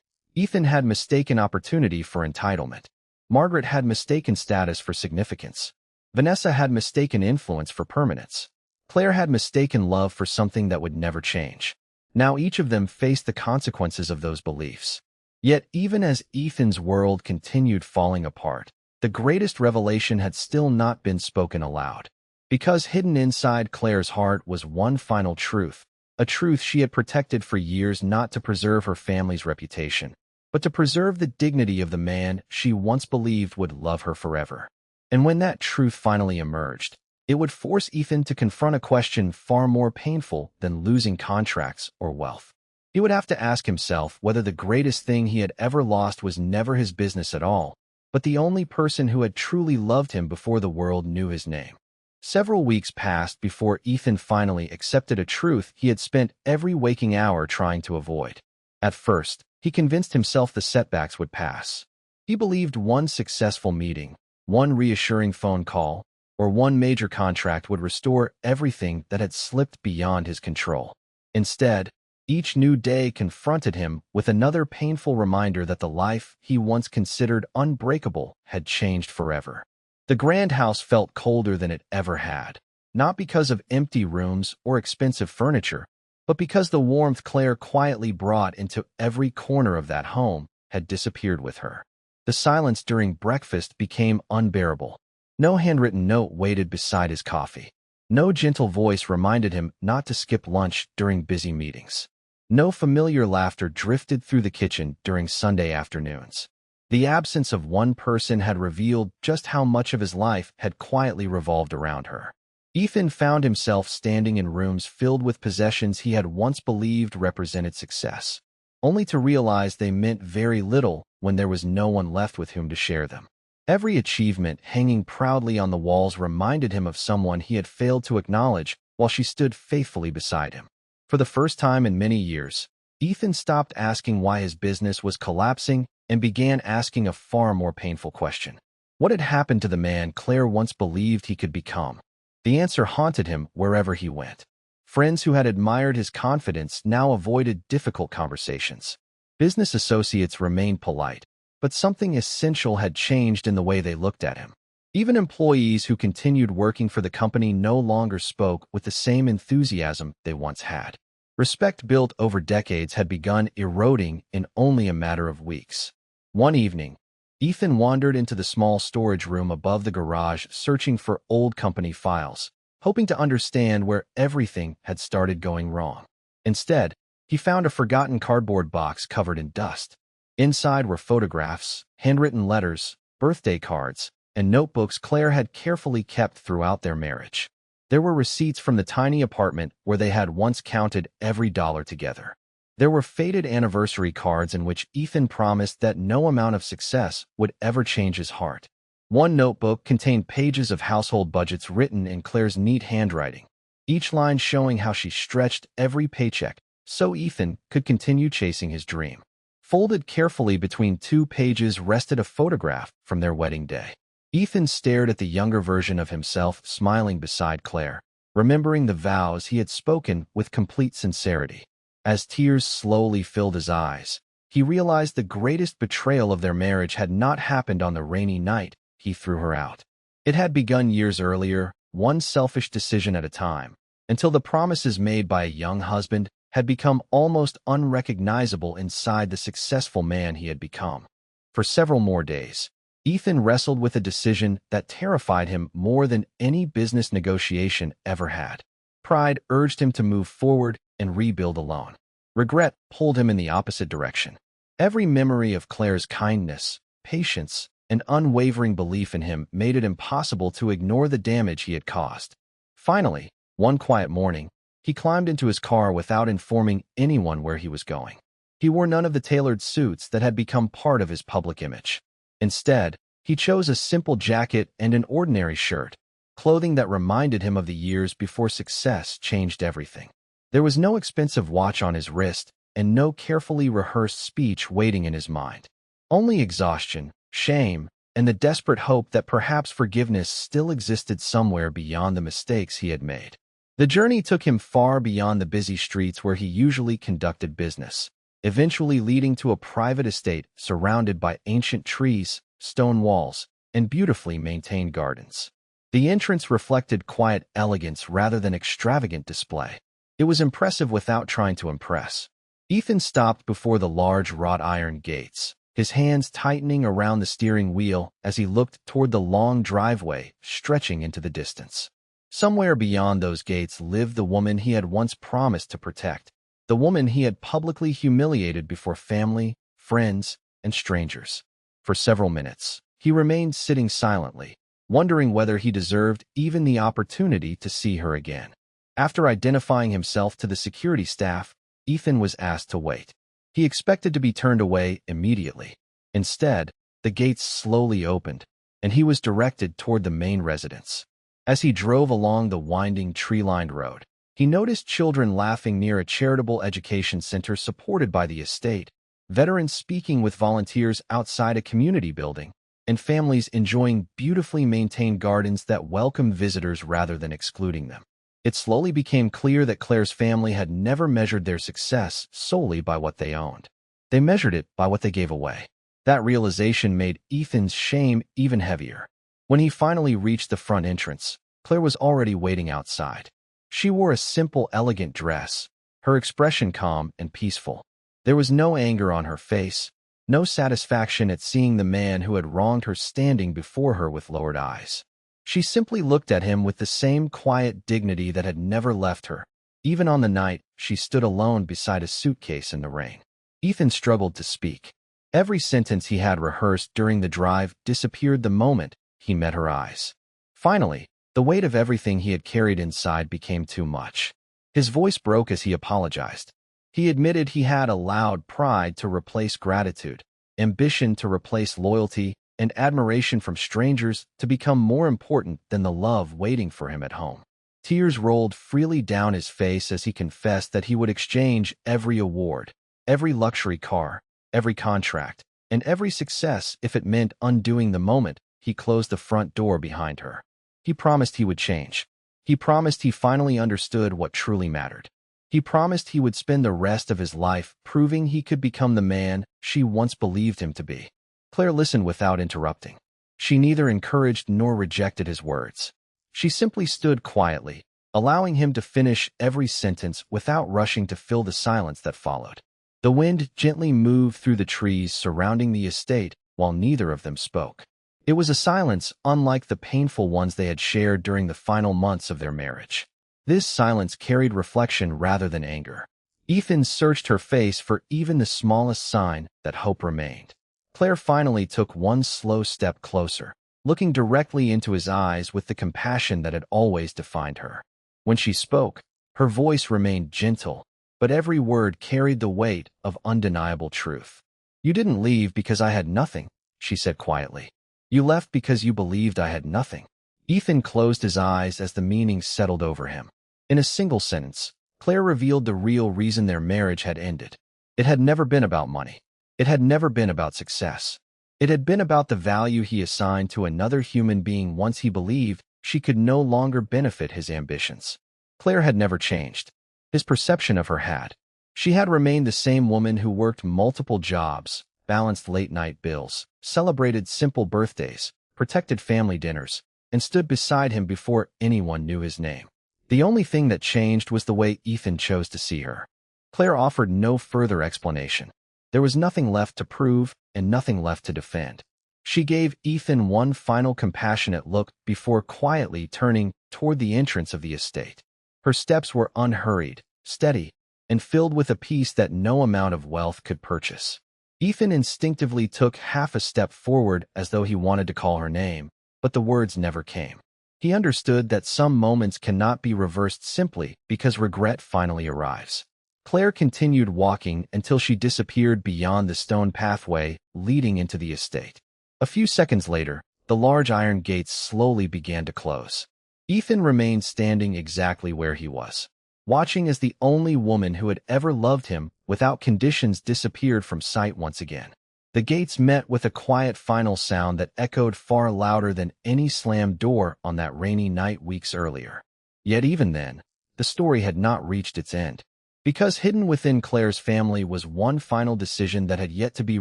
S1: Ethan had mistaken opportunity for entitlement. Margaret had mistaken status for significance. Vanessa had mistaken influence for permanence. Claire had mistaken love for something that would never change. Now each of them faced the consequences of those beliefs. Yet even as Ethan's world continued falling apart, the greatest revelation had still not been spoken aloud. Because hidden inside Claire's heart was one final truth, a truth she had protected for years not to preserve her family's reputation, but to preserve the dignity of the man she once believed would love her forever. And when that truth finally emerged, it would force Ethan to confront a question far more painful than losing contracts or wealth. He would have to ask himself whether the greatest thing he had ever lost was never his business at all, but the only person who had truly loved him before the world knew his name. Several weeks passed before Ethan finally accepted a truth he had spent every waking hour trying to avoid. At first, he convinced himself the setbacks would pass. He believed one successful meeting, one reassuring phone call, or one major contract would restore everything that had slipped beyond his control. Instead, each new day confronted him with another painful reminder that the life he once considered unbreakable had changed forever. The grand house felt colder than it ever had, not because of empty rooms or expensive furniture, but because the warmth Claire quietly brought into every corner of that home had disappeared with her. The silence during breakfast became unbearable. No handwritten note waited beside his coffee. No gentle voice reminded him not to skip lunch during busy meetings. No familiar laughter drifted through the kitchen during Sunday afternoons. The absence of one person had revealed just how much of his life had quietly revolved around her. Ethan found himself standing in rooms filled with possessions he had once believed represented success, only to realize they meant very little when there was no one left with whom to share them. Every achievement hanging proudly on the walls reminded him of someone he had failed to acknowledge while she stood faithfully beside him. For the first time in many years, Ethan stopped asking why his business was collapsing and began asking a far more painful question. What had happened to the man Claire once believed he could become? The answer haunted him wherever he went. Friends who had admired his confidence now avoided difficult conversations. Business associates remained polite, but something essential had changed in the way they looked at him. Even employees who continued working for the company no longer spoke with the same enthusiasm they once had. Respect built over decades had begun eroding in only a matter of weeks. One evening, Ethan wandered into the small storage room above the garage searching for old company files, hoping to understand where everything had started going wrong. Instead, he found a forgotten cardboard box covered in dust. Inside were photographs, handwritten letters, birthday cards, and notebooks Claire had carefully kept throughout their marriage. There were receipts from the tiny apartment where they had once counted every dollar together. There were faded anniversary cards in which Ethan promised that no amount of success would ever change his heart. One notebook contained pages of household budgets written in Claire's neat handwriting, each line showing how she stretched every paycheck so Ethan could continue chasing his dream. Folded carefully between two pages rested a photograph from their wedding day. Ethan stared at the younger version of himself smiling beside Claire, remembering the vows he had spoken with complete sincerity. As tears slowly filled his eyes, he realized the greatest betrayal of their marriage had not happened on the rainy night he threw her out. It had begun years earlier, one selfish decision at a time, until the promises made by a young husband had become almost unrecognizable inside the successful man he had become. For several more days, Ethan wrestled with a decision that terrified him more than any business negotiation ever had. Pride urged him to move forward and rebuild alone. Regret pulled him in the opposite direction. Every memory of Claire's kindness, patience, and unwavering belief in him made it impossible to ignore the damage he had caused. Finally, one quiet morning, he climbed into his car without informing anyone where he was going. He wore none of the tailored suits that had become part of his public image. Instead, he chose a simple jacket and an ordinary shirt, clothing that reminded him of the years before success changed everything. There was no expensive watch on his wrist and no carefully rehearsed speech waiting in his mind. Only exhaustion, shame, and the desperate hope that perhaps forgiveness still existed somewhere beyond the mistakes he had made. The journey took him far beyond the busy streets where he usually conducted business, eventually leading to a private estate surrounded by ancient trees, stone walls, and beautifully maintained gardens. The entrance reflected quiet elegance rather than extravagant display. It was impressive without trying to impress. Ethan stopped before the large wrought iron gates, his hands tightening around the steering wheel as he looked toward the long driveway stretching into the distance. Somewhere beyond those gates lived the woman he had once promised to protect, the woman he had publicly humiliated before family, friends, and strangers. For several minutes, he remained sitting silently, wondering whether he deserved even the opportunity to see her again. After identifying himself to the security staff, Ethan was asked to wait. He expected to be turned away immediately. Instead, the gates slowly opened, and he was directed toward the main residence. As he drove along the winding tree-lined road, he noticed children laughing near a charitable education center supported by the estate, veterans speaking with volunteers outside a community building, and families enjoying beautifully maintained gardens that welcome visitors rather than excluding them. It slowly became clear that Claire's family had never measured their success solely by what they owned. They measured it by what they gave away. That realization made Ethan's shame even heavier. When he finally reached the front entrance, Claire was already waiting outside. She wore a simple, elegant dress, her expression calm and peaceful. There was no anger on her face, no satisfaction at seeing the man who had wronged her standing before her with lowered eyes. She simply looked at him with the same quiet dignity that had never left her, even on the night she stood alone beside a suitcase in the rain. Ethan struggled to speak. Every sentence he had rehearsed during the drive disappeared the moment he met her eyes. Finally, the weight of everything he had carried inside became too much. His voice broke as he apologized. He admitted he had allowed pride to replace gratitude, ambition to replace loyalty, and admiration from strangers to become more important than the love waiting for him at home. Tears rolled freely down his face as he confessed that he would exchange every award, every luxury car, every contract, and every success if it meant undoing the moment he closed the front door behind her. He promised he would change. He promised he finally understood what truly mattered. He promised he would spend the rest of his life proving he could become the man she once believed him to be. Claire listened without interrupting. She neither encouraged nor rejected his words. She simply stood quietly, allowing him to finish every sentence without rushing to fill the silence that followed. The wind gently moved through the trees surrounding the estate while neither of them spoke. It was a silence unlike the painful ones they had shared during the final months of their marriage. This silence carried reflection rather than anger. Ethan searched her face for even the smallest sign that hope remained. Claire finally took one slow step closer, looking directly into his eyes with the compassion that had always defined her. When she spoke, her voice remained gentle, but every word carried the weight of undeniable truth. "You didn't leave because I had nothing," she said quietly. "You left because you believed I had nothing." Ethan closed his eyes as the meaning settled over him. In a single sentence, Claire revealed the real reason their marriage had ended. It had never been about money. It had never been about success. It had been about the value he assigned to another human being once he believed she could no longer benefit his ambitions. Claire had never changed. His perception of her had. She had remained the same woman who worked multiple jobs, balanced late-night bills, celebrated simple birthdays, protected family dinners, and stood beside him before anyone knew his name. The only thing that changed was the way Ethan chose to see her. Claire offered no further explanation. There was nothing left to prove and nothing left to defend. She gave Ethan one final compassionate look before quietly turning toward the entrance of the estate. Her steps were unhurried, steady, and filled with a peace that no amount of wealth could purchase. Ethan instinctively took half a step forward as though he wanted to call her name, but the words never came. He understood that some moments cannot be reversed simply because regret finally arrives. Claire continued walking until she disappeared beyond the stone pathway leading into the estate. A few seconds later, the large iron gates slowly began to close. Ethan remained standing exactly where he was, watching as the only woman who had ever loved him without conditions disappeared from sight once again. The gates met with a quiet final sound that echoed far louder than any slammed door on that rainy night weeks earlier. Yet even then, the story had not reached its end. Because hidden within Claire's family was one final decision that had yet to be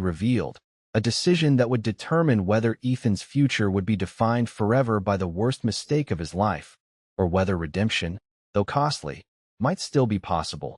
S1: revealed, a decision that would determine whether Ethan's future would be defined forever by the worst mistake of his life, or whether redemption, though costly, might still be possible.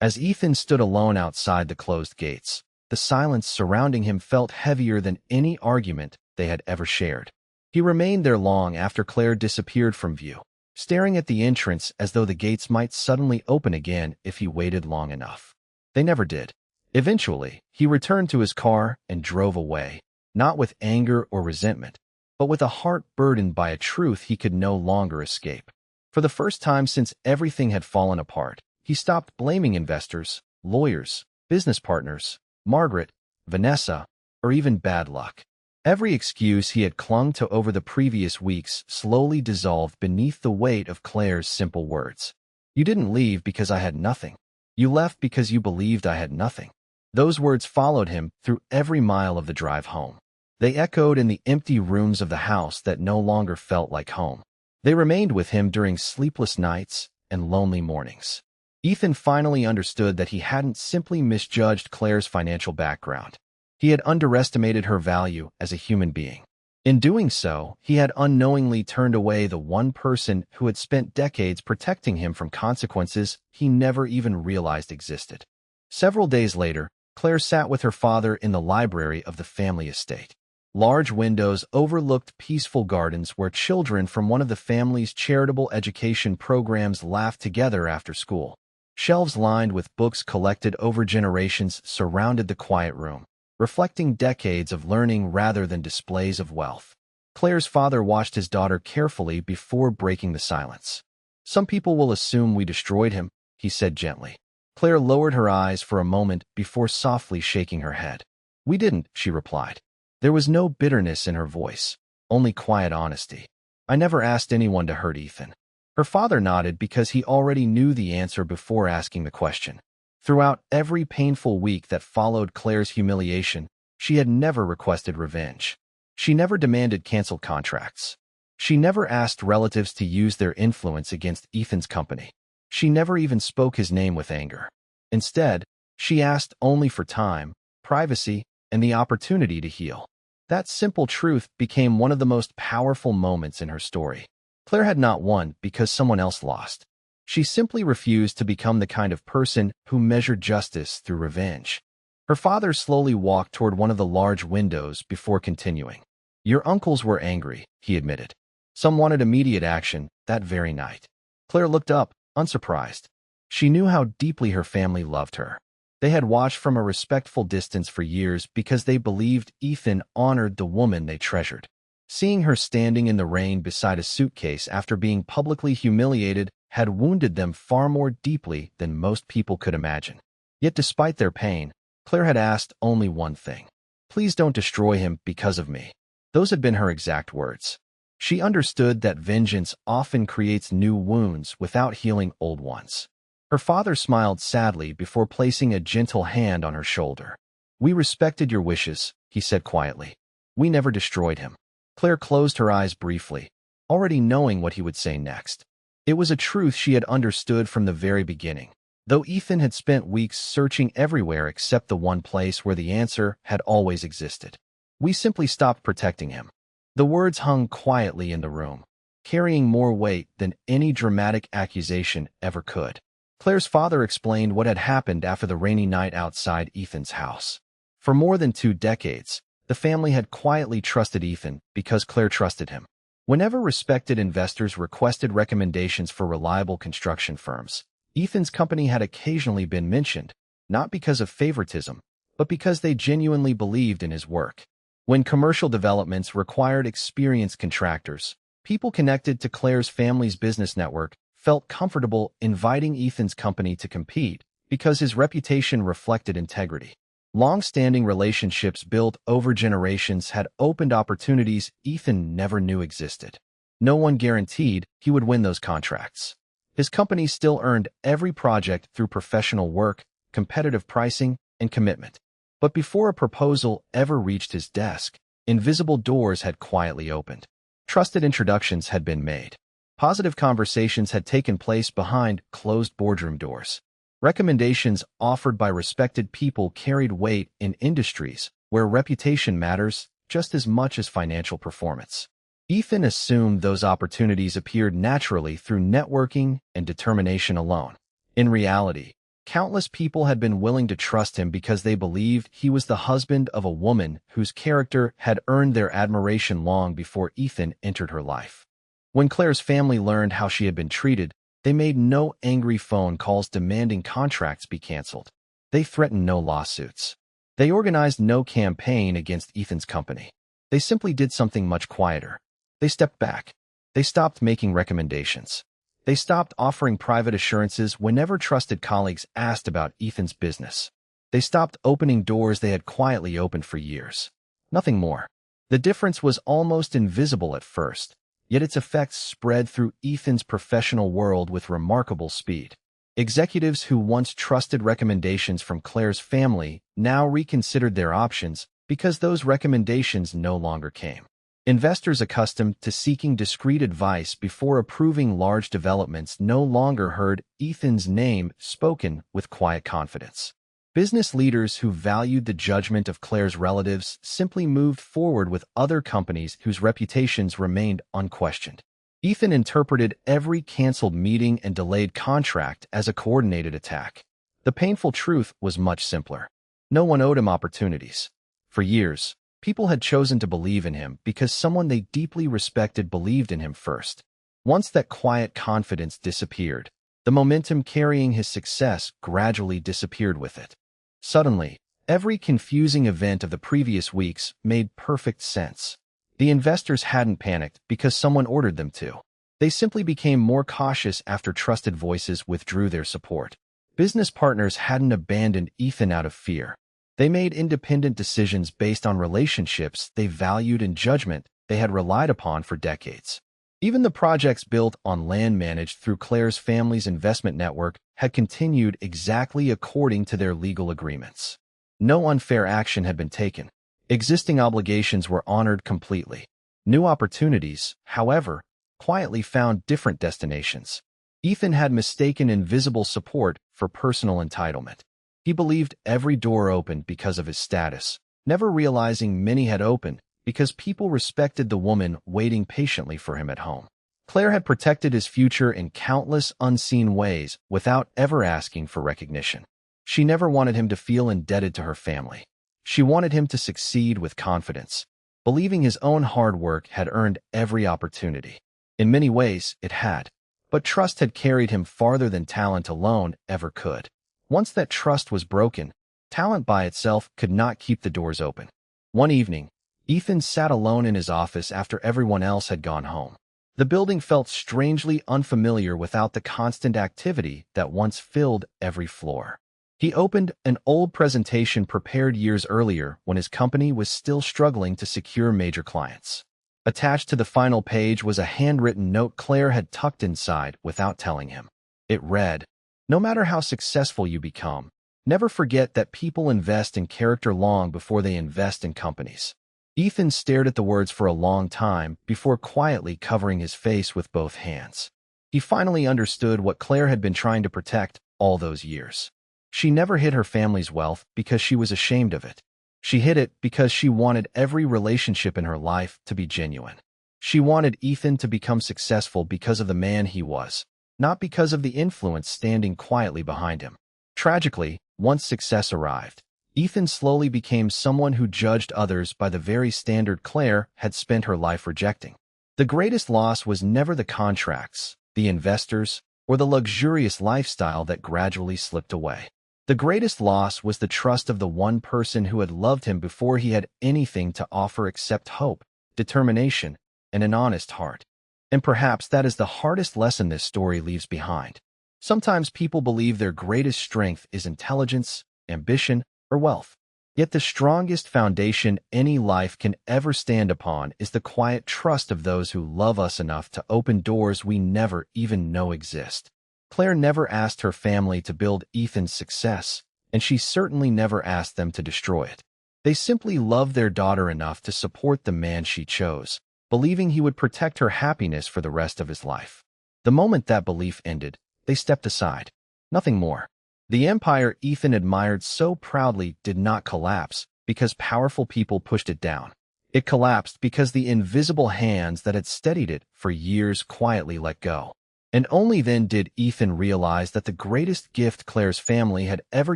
S1: As Ethan stood alone outside the closed gates, the silence surrounding him felt heavier than any argument they had ever shared. He remained there long after Claire disappeared from view, staring at the entrance as though the gates might suddenly open again if he waited long enough. They never did. Eventually, he returned to his car and drove away, not with anger or resentment, but with a heart burdened by a truth he could no longer escape. For the first time since everything had fallen apart, he stopped blaming investors, lawyers, business partners, Margaret, Vanessa, or even bad luck. Every excuse he had clung to over the previous weeks slowly dissolved beneath the weight of Claire's simple words. You didn't leave because I had nothing. You left because you believed I had nothing. Those words followed him through every mile of the drive home. They echoed in the empty rooms of the house that no longer felt like home. They remained with him during sleepless nights and lonely mornings. Ethan finally understood that he hadn't simply misjudged Claire's financial background. He had underestimated her value as a human being. In doing so, he had unknowingly turned away the one person who had spent decades protecting him from consequences he never even realized existed. Several days later, Claire sat with her father in the library of the family estate. Large windows overlooked peaceful gardens where children from one of the family's charitable education programs laughed together after school. Shelves lined with books collected over generations surrounded the quiet room, reflecting decades of learning rather than displays of wealth. Claire's father watched his daughter carefully before breaking the silence. Some people will assume we destroyed him, he said gently. Claire lowered her eyes for a moment before softly shaking her head. We didn't, she replied. There was no bitterness in her voice, only quiet honesty. I never asked anyone to hurt Ethan. Her father nodded because he already knew the answer before asking the question. Throughout every painful week that followed Claire's humiliation, she had never requested revenge. She never demanded canceled contracts. She never asked relatives to use their influence against Ethan's company. She never even spoke his name with anger. Instead, she asked only for time, privacy, and the opportunity to heal. That simple truth became one of the most powerful moments in her story. Claire had not won because someone else lost. She simply refused to become the kind of person who measured justice through revenge. Her father slowly walked toward one of the large windows before continuing. Your uncles were angry, he admitted. Some wanted immediate action that very night. Claire looked up, unsurprised. She knew how deeply her family loved her. They had watched from a respectful distance for years because they believed Ethan honored the woman they treasured. Seeing her standing in the rain beside a suitcase after being publicly humiliated had wounded them far more deeply than most people could imagine. Yet despite their pain, Claire had asked only one thing. Please don't destroy him because of me. Those had been her exact words. She understood that vengeance often creates new wounds without healing old ones. Her father smiled sadly before placing a gentle hand on her shoulder. We respected your wishes, he said quietly. We never destroyed him. Claire closed her eyes briefly, already knowing what he would say next. It was a truth she had understood from the very beginning, though Ethan had spent weeks searching everywhere except the one place where the answer had always existed. We simply stopped protecting him. The words hung quietly in the room, carrying more weight than any dramatic accusation ever could. Claire's father explained what had happened after the rainy night outside Ethan's house. For more than 2 decades, the family had quietly trusted Ethan because Claire trusted him. Whenever respected investors requested recommendations for reliable construction firms, Ethan's company had occasionally been mentioned, not because of favoritism, but because they genuinely believed in his work. When commercial developments required experienced contractors, people connected to Claire's family's business network felt comfortable inviting Ethan's company to compete because his reputation reflected integrity. Long-standing relationships built over generations had opened opportunities Ethan never knew existed. No one guaranteed he would win those contracts. His company still earned every project through professional work, competitive pricing, and commitment. But before a proposal ever reached his desk, invisible doors had quietly opened. Trusted introductions had been made. Positive conversations had taken place behind closed boardroom doors. Recommendations offered by respected people carried weight in industries where reputation matters just as much as financial performance. Ethan assumed those opportunities appeared naturally through networking and determination alone. In reality, countless people had been willing to trust him because they believed he was the husband of a woman whose character had earned their admiration long before Ethan entered her life. When Claire's family learned how she had been treated, they made no angry phone calls demanding contracts be canceled. They threatened no lawsuits. They organized no campaign against Ethan's company. They simply did something much quieter. They stepped back. They stopped making recommendations. They stopped offering private assurances whenever trusted colleagues asked about Ethan's business. They stopped opening doors they had quietly opened for years. Nothing more. The difference was almost invisible at first, yet its effects spread through Ethan's professional world with remarkable speed. Executives who once trusted recommendations from Claire's family now reconsidered their options because those recommendations no longer came. Investors accustomed to seeking discreet advice before approving large developments no longer heard Ethan's name spoken with quiet confidence. Business leaders who valued the judgment of Claire's relatives simply moved forward with other companies whose reputations remained unquestioned. Ethan interpreted every canceled meeting and delayed contract as a coordinated attack. The painful truth was much simpler. No one owed him opportunities. For years, people had chosen to believe in him because someone they deeply respected believed in him first. Once that quiet confidence disappeared, the momentum carrying his success gradually disappeared with it. Suddenly, every confusing event of the previous weeks made perfect sense. The investors hadn't panicked because someone ordered them to. They simply became more cautious after trusted voices withdrew their support. Business partners hadn't abandoned Ethan out of fear. They made independent decisions based on relationships they valued and judgment they had relied upon for decades. Even the projects built on land managed through Claire's family's investment network had continued exactly according to their legal agreements. No unfair action had been taken. Existing obligations were honored completely. New opportunities, however, quietly found different destinations. Ethan had mistaken invisible support for personal entitlement. He believed every door opened because of his status, never realizing many had opened because people respected the woman waiting patiently for him at home. Claire had protected his future in countless unseen ways without ever asking for recognition. She never wanted him to feel indebted to her family. She wanted him to succeed with confidence, believing his own hard work had earned every opportunity. In many ways, it had. But trust had carried him farther than talent alone ever could. Once that trust was broken, talent by itself could not keep the doors open. One evening, Ethan sat alone in his office after everyone else had gone home. The building felt strangely unfamiliar without the constant activity that once filled every floor. He opened an old presentation prepared years earlier when his company was still struggling to secure major clients. Attached to the final page was a handwritten note Claire had tucked inside without telling him. It read, "No matter how successful you become, never forget that people invest in character long before they invest in companies." Ethan stared at the words for a long time before quietly covering his face with both hands. He finally understood what Claire had been trying to protect all those years. She never hid her family's wealth because she was ashamed of it. She hid it because she wanted every relationship in her life to be genuine. She wanted Ethan to become successful because of the man he was, not because of the influence standing quietly behind him. Tragically, once success arrived, Ethan slowly became someone who judged others by the very standard Claire had spent her life rejecting. The greatest loss was never the contracts, the investors, or the luxurious lifestyle that gradually slipped away. The greatest loss was the trust of the one person who had loved him before he had anything to offer except hope, determination, and an honest heart. And perhaps that is the hardest lesson this story leaves behind. Sometimes people believe their greatest strength is intelligence, ambition, or wealth. Yet the strongest foundation any life can ever stand upon is the quiet trust of those who love us enough to open doors we never even know exist. Claire never asked her family to build Ethan's success, and she certainly never asked them to destroy it. They simply loved their daughter enough to support the man she chose, believing he would protect her happiness for the rest of his life. The moment that belief ended, they stepped aside. Nothing more. The empire Ethan admired so proudly did not collapse because powerful people pushed it down. It collapsed because the invisible hands that had steadied it for years quietly let go. And only then did Ethan realize that the greatest gift Claire's family had ever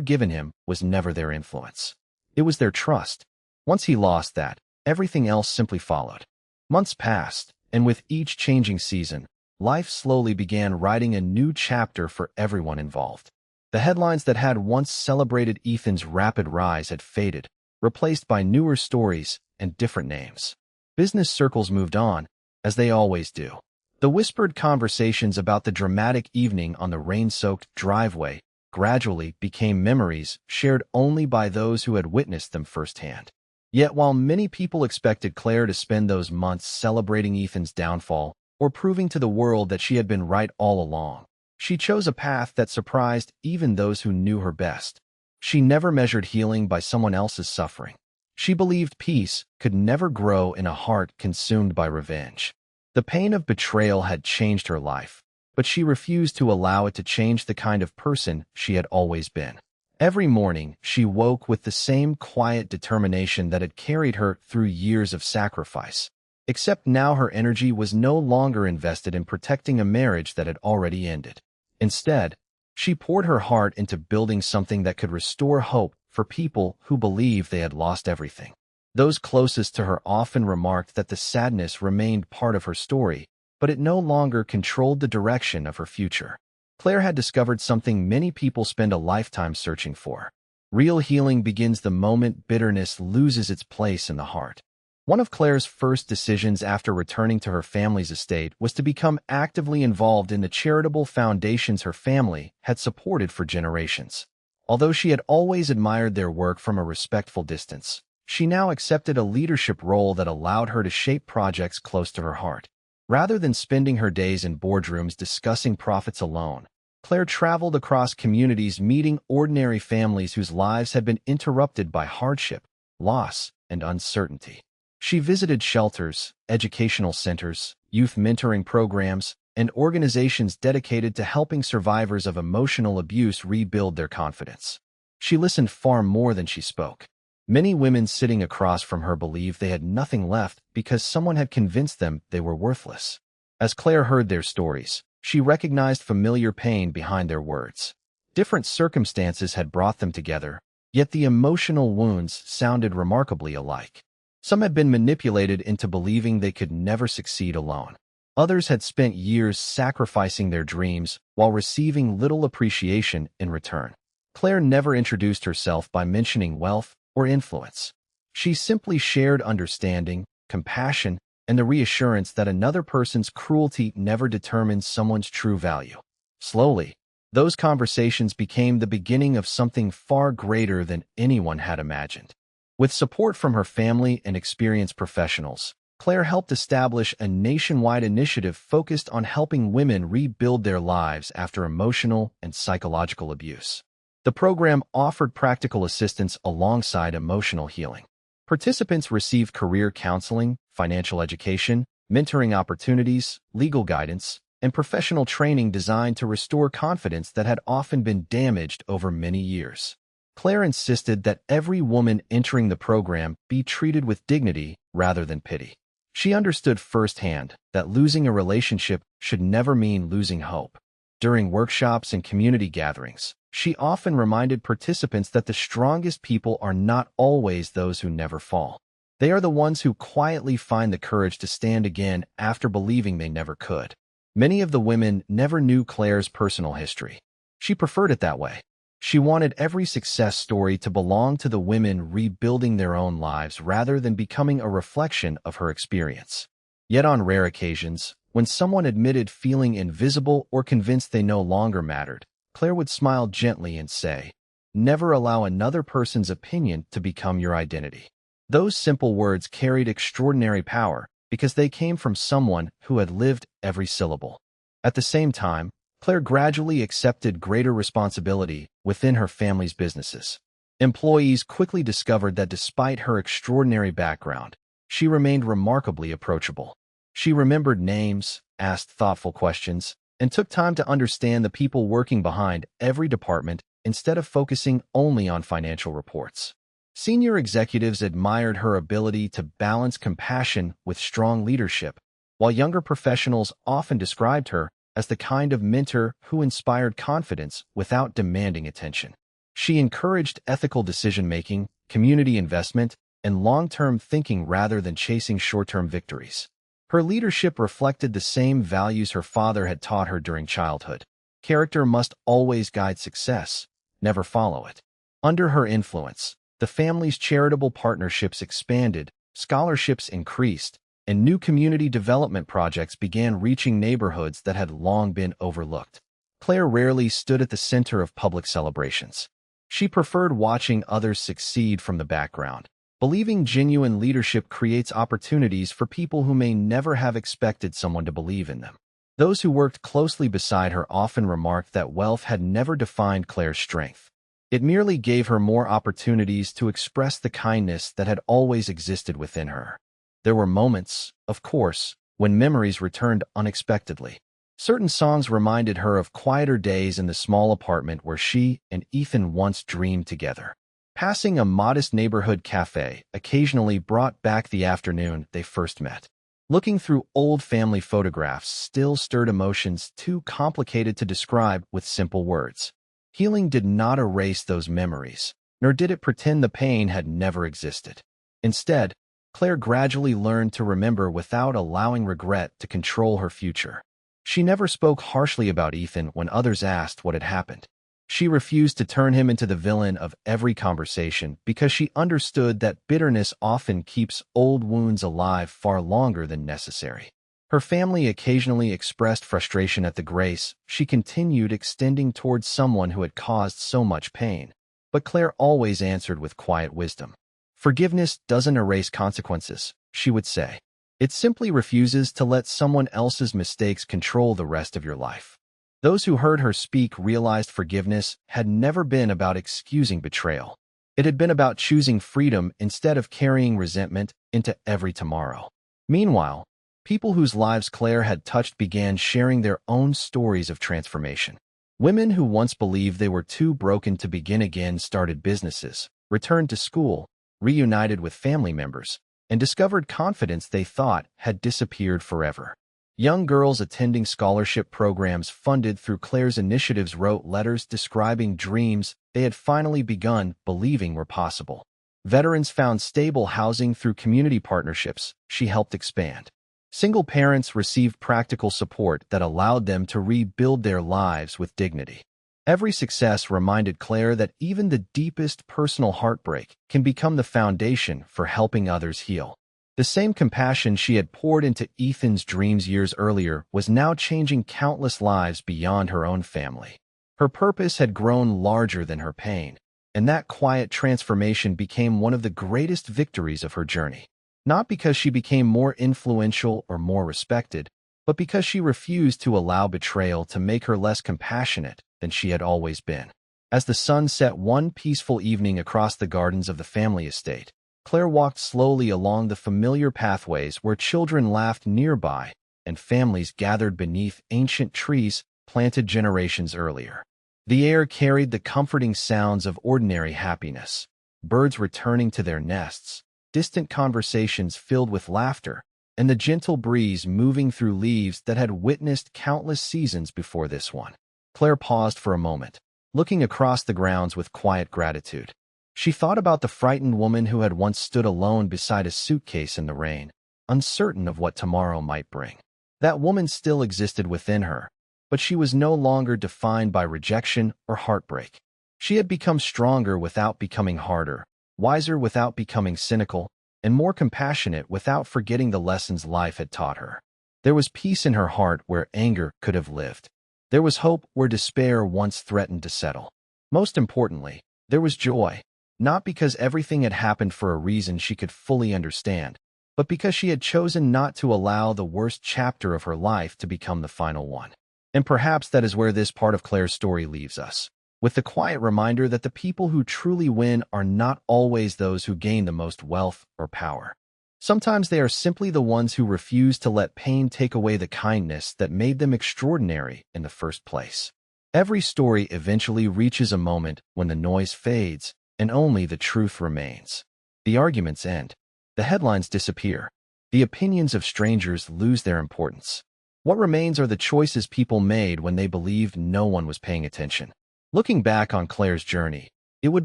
S1: given him was never their influence. It was their trust. Once he lost that, everything else simply followed. Months passed, and with each changing season, life slowly began writing a new chapter for everyone involved. The headlines that had once celebrated Ethan's rapid rise had faded, replaced by newer stories and different names. Business circles moved on, as they always do. The whispered conversations about the dramatic evening on the rain-soaked driveway gradually became memories shared only by those who had witnessed them firsthand. Yet while many people expected Claire to spend those months celebrating Ethan's downfall or proving to the world that she had been right all along, she chose a path that surprised even those who knew her best. She never measured healing by someone else's suffering. She believed peace could never grow in a heart consumed by revenge. The pain of betrayal had changed her life, but she refused to allow it to change the kind of person she had always been. Every morning, she woke with the same quiet determination that had carried her through years of sacrifice. Except now her energy was no longer invested in protecting a marriage that had already ended. Instead, she poured her heart into building something that could restore hope for people who believed they had lost everything. Those closest to her often remarked that the sadness remained part of her story, but it no longer controlled the direction of her future. Claire had discovered something many people spend a lifetime searching for. Real healing begins the moment bitterness loses its place in the heart. One of Claire's first decisions after returning to her family's estate was to become actively involved in the charitable foundations her family had supported for generations. Although she had always admired their work from a respectful distance, she now accepted a leadership role that allowed her to shape projects close to her heart. Rather than spending her days in boardrooms discussing profits alone, Claire traveled across communities meeting ordinary families whose lives had been interrupted by hardship, loss, and uncertainty. She visited shelters, educational centers, youth mentoring programs, and organizations dedicated to helping survivors of emotional abuse rebuild their confidence. She listened far more than she spoke. Many women sitting across from her believed they had nothing left because someone had convinced them they were worthless. As Claire heard their stories, she recognized familiar pain behind their words. Different circumstances had brought them together, yet the emotional wounds sounded remarkably alike. Some had been manipulated into believing they could never succeed alone. Others had spent years sacrificing their dreams while receiving little appreciation in return. Claire never introduced herself by mentioning wealth or influence. She simply shared understanding, compassion, and the reassurance that another person's cruelty never determines someone's true value. Slowly, those conversations became the beginning of something far greater than anyone had imagined. With support from her family and experienced professionals, Claire helped establish a nationwide initiative focused on helping women rebuild their lives after emotional and psychological abuse. The program offered practical assistance alongside emotional healing. Participants received career counseling, financial education, mentoring opportunities, legal guidance, and professional training designed to restore confidence that had often been damaged over many years. Claire insisted that every woman entering the program be treated with dignity rather than pity. She understood firsthand that losing a relationship should never mean losing hope. During workshops and community gatherings, she often reminded participants that the strongest people are not always those who never fall. They are the ones who quietly find the courage to stand again after believing they never could. Many of the women never knew Claire's personal history. She preferred it that way. She wanted every success story to belong to the women rebuilding their own lives rather than becoming a reflection of her experience. Yet on rare occasions, when someone admitted feeling invisible or convinced they no longer mattered, Claire would smile gently and say, "Never allow another person's opinion to become your identity." Those simple words carried extraordinary power because they came from someone who had lived every syllable. At the same time, Claire gradually accepted greater responsibility within her family's businesses. Employees quickly discovered that despite her extraordinary background, she remained remarkably approachable. She remembered names, asked thoughtful questions, and took time to understand the people working behind every department instead of focusing only on financial reports. Senior executives admired her ability to balance compassion with strong leadership, while younger professionals often described her as the kind of mentor who inspired confidence without demanding attention. She encouraged ethical decision-making, community investment, and long-term thinking rather than chasing short-term victories. Her leadership reflected the same values her father had taught her during childhood. Character must always guide success, never follow it. Under her influence, the family's charitable partnerships expanded, scholarships increased, and new community development projects began reaching neighborhoods that had long been overlooked. Claire rarely stood at the center of public celebrations. She preferred watching others succeed from the background, Believing genuine leadership creates opportunities for people who may never have expected someone to believe in them. Those who worked closely beside her often remarked that wealth had never defined Claire's strength. It merely gave her more opportunities to express the kindness that had always existed within her. There were moments, of course, when memories returned unexpectedly. Certain songs reminded her of quieter days in the small apartment where she and Ethan once dreamed together. Passing a modest neighborhood cafe occasionally brought back the afternoon they first met. Looking through old family photographs still stirred emotions too complicated to describe with simple words. Healing did not erase those memories, nor did it pretend the pain had never existed. Instead, Claire gradually learned to remember without allowing regret to control her future. She never spoke harshly about Ethan when others asked what had happened. She refused to turn him into the villain of every conversation because she understood that bitterness often keeps old wounds alive far longer than necessary. Her family occasionally expressed frustration at the grace she continued extending towards someone who had caused so much pain. But Claire always answered with quiet wisdom. Forgiveness doesn't erase consequences, she would say. It simply refuses to let someone else's mistakes control the rest of your life. Those who heard her speak realized forgiveness had never been about excusing betrayal. It had been about choosing freedom instead of carrying resentment into every tomorrow. Meanwhile, people whose lives Claire had touched began sharing their own stories of transformation. Women who once believed they were too broken to begin again started businesses, returned to school, reunited with family members, and discovered confidence they thought had disappeared forever. Young girls attending scholarship programs funded through Claire's initiatives wrote letters describing dreams they had finally begun believing were possible. Veterans found stable housing through community partnerships she helped expand. Single parents received practical support that allowed them to rebuild their lives with dignity. Every success reminded Claire that even the deepest personal heartbreak can become the foundation for helping others heal. The same compassion she had poured into Ethan's dreams years earlier was now changing countless lives beyond her own family. Her purpose had grown larger than her pain, and that quiet transformation became one of the greatest victories of her journey. Not because she became more influential or more respected, but because she refused to allow betrayal to make her less compassionate than she had always been. As the sun set one peaceful evening across the gardens of the family estate, Claire walked slowly along the familiar pathways where children laughed nearby and families gathered beneath ancient trees planted generations earlier. The air carried the comforting sounds of ordinary happiness, birds returning to their nests, distant conversations filled with laughter, and the gentle breeze moving through leaves that had witnessed countless seasons before this one. Claire paused for a moment, looking across the grounds with quiet gratitude. She thought about the frightened woman who had once stood alone beside a suitcase in the rain, uncertain of what tomorrow might bring. That woman still existed within her, but she was no longer defined by rejection or heartbreak. She had become stronger without becoming harder, wiser without becoming cynical, and more compassionate without forgetting the lessons life had taught her. There was peace in her heart where anger could have lived. There was hope where despair once threatened to settle. Most importantly, there was joy, not because everything had happened for a reason she could fully understand, but because she had chosen not to allow the worst chapter of her life to become the final one. And perhaps that is where this part of Claire's story leaves us, with the quiet reminder that the people who truly win are not always those who gain the most wealth or power. Sometimes they are simply the ones who refuse to let pain take away the kindness that made them extraordinary in the first place. Every story eventually reaches a moment when the noise fades and only the truth remains. The arguments end. The headlines disappear. The opinions of strangers lose their importance. What remains are the choices people made when they believed no one was paying attention. Looking back on Claire's journey, it would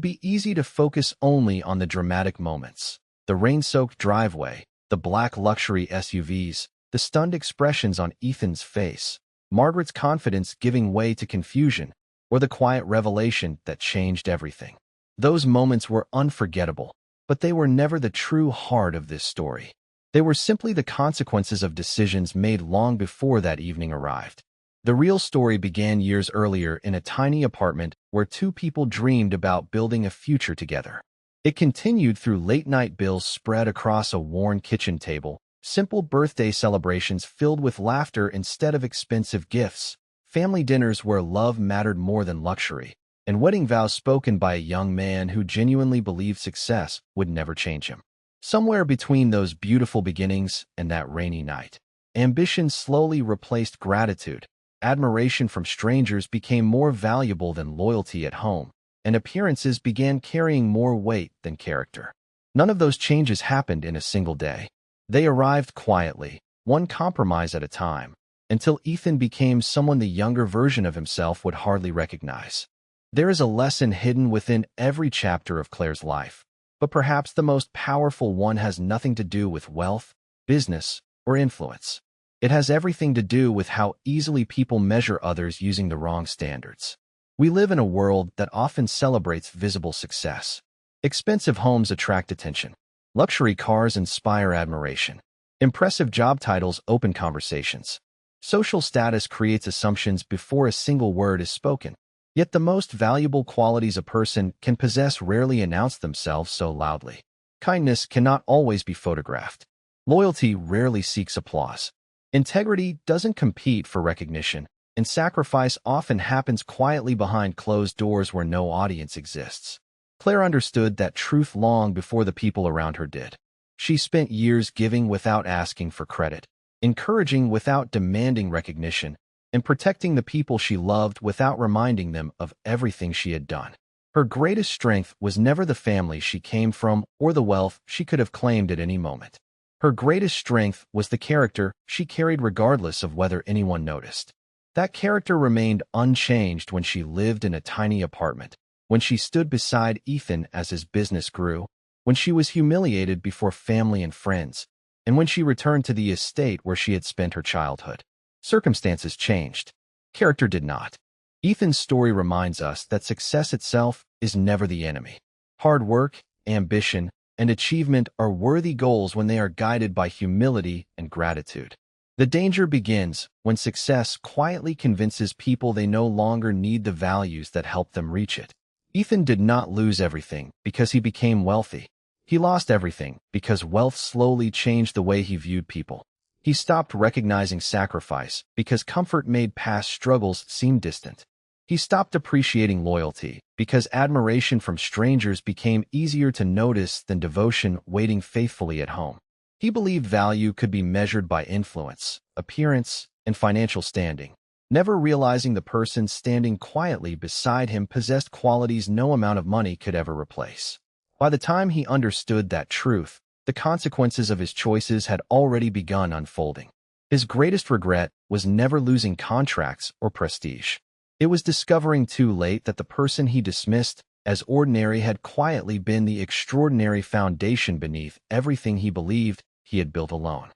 S1: be easy to focus only on the dramatic moments. The rain-soaked driveway, the black luxury SUVs, the stunned expressions on Ethan's face, Margaret's confidence giving way to confusion, or the quiet revelation that changed everything. Those moments were unforgettable, but they were never the true heart of this story. They were simply the consequences of decisions made long before that evening arrived. The real story began years earlier in a tiny apartment where two people dreamed about building a future together. It continued through late-night bills spread across a worn kitchen table, simple birthday celebrations filled with laughter instead of expensive gifts, family dinners where love mattered more than luxury, and wedding vows spoken by a young man who genuinely believed success would never change him. Somewhere between those beautiful beginnings and that rainy night, ambition slowly replaced gratitude, admiration from strangers became more valuable than loyalty at home, and appearances began carrying more weight than character. None of those changes happened in a single day. They arrived quietly, one compromise at a time, until Ethan became someone the younger version of himself would hardly recognize. There is a lesson hidden within every chapter of Claire's life, but perhaps the most powerful one has nothing to do with wealth, business, or influence. It has everything to do with how easily people measure others using the wrong standards. We live in a world that often celebrates visible success. Expensive homes attract attention. Luxury cars inspire admiration. Impressive job titles open conversations. Social status creates assumptions before a single word is spoken. Yet the most valuable qualities a person can possess rarely announce themselves so loudly. Kindness cannot always be photographed. Loyalty rarely seeks applause. Integrity doesn't compete for recognition, and sacrifice often happens quietly behind closed doors where no audience exists. Claire understood that truth long before the people around her did. She spent years giving without asking for credit, encouraging without demanding recognition, and protecting the people she loved without reminding them of everything she had done. Her greatest strength was never the family she came from or the wealth she could have claimed at any moment. Her greatest strength was the character she carried regardless of whether anyone noticed. That character remained unchanged when she lived in a tiny apartment, when she stood beside Ethan as his business grew, when she was humiliated before family and friends, and when she returned to the estate where she had spent her childhood. Circumstances changed. Character did not. Ethan's story reminds us that success itself is never the enemy. Hard work, ambition, and achievement are worthy goals when they are guided by humility and gratitude. The danger begins when success quietly convinces people they no longer need the values that help them reach it. Ethan did not lose everything because he became wealthy. He lost everything because wealth slowly changed the way he viewed people. He stopped recognizing sacrifice because comfort made past struggles seem distant. He stopped appreciating loyalty because admiration from strangers became easier to notice than devotion waiting faithfully at home. He believed value could be measured by influence, appearance, and financial standing, never realizing the person standing quietly beside him possessed qualities no amount of money could ever replace. By the time he understood that truth, the consequences of his choices had already begun unfolding. His greatest regret was never losing contracts or prestige. It was discovering too late that the person he dismissed as ordinary had quietly been the extraordinary foundation beneath everything he believed he had built alone.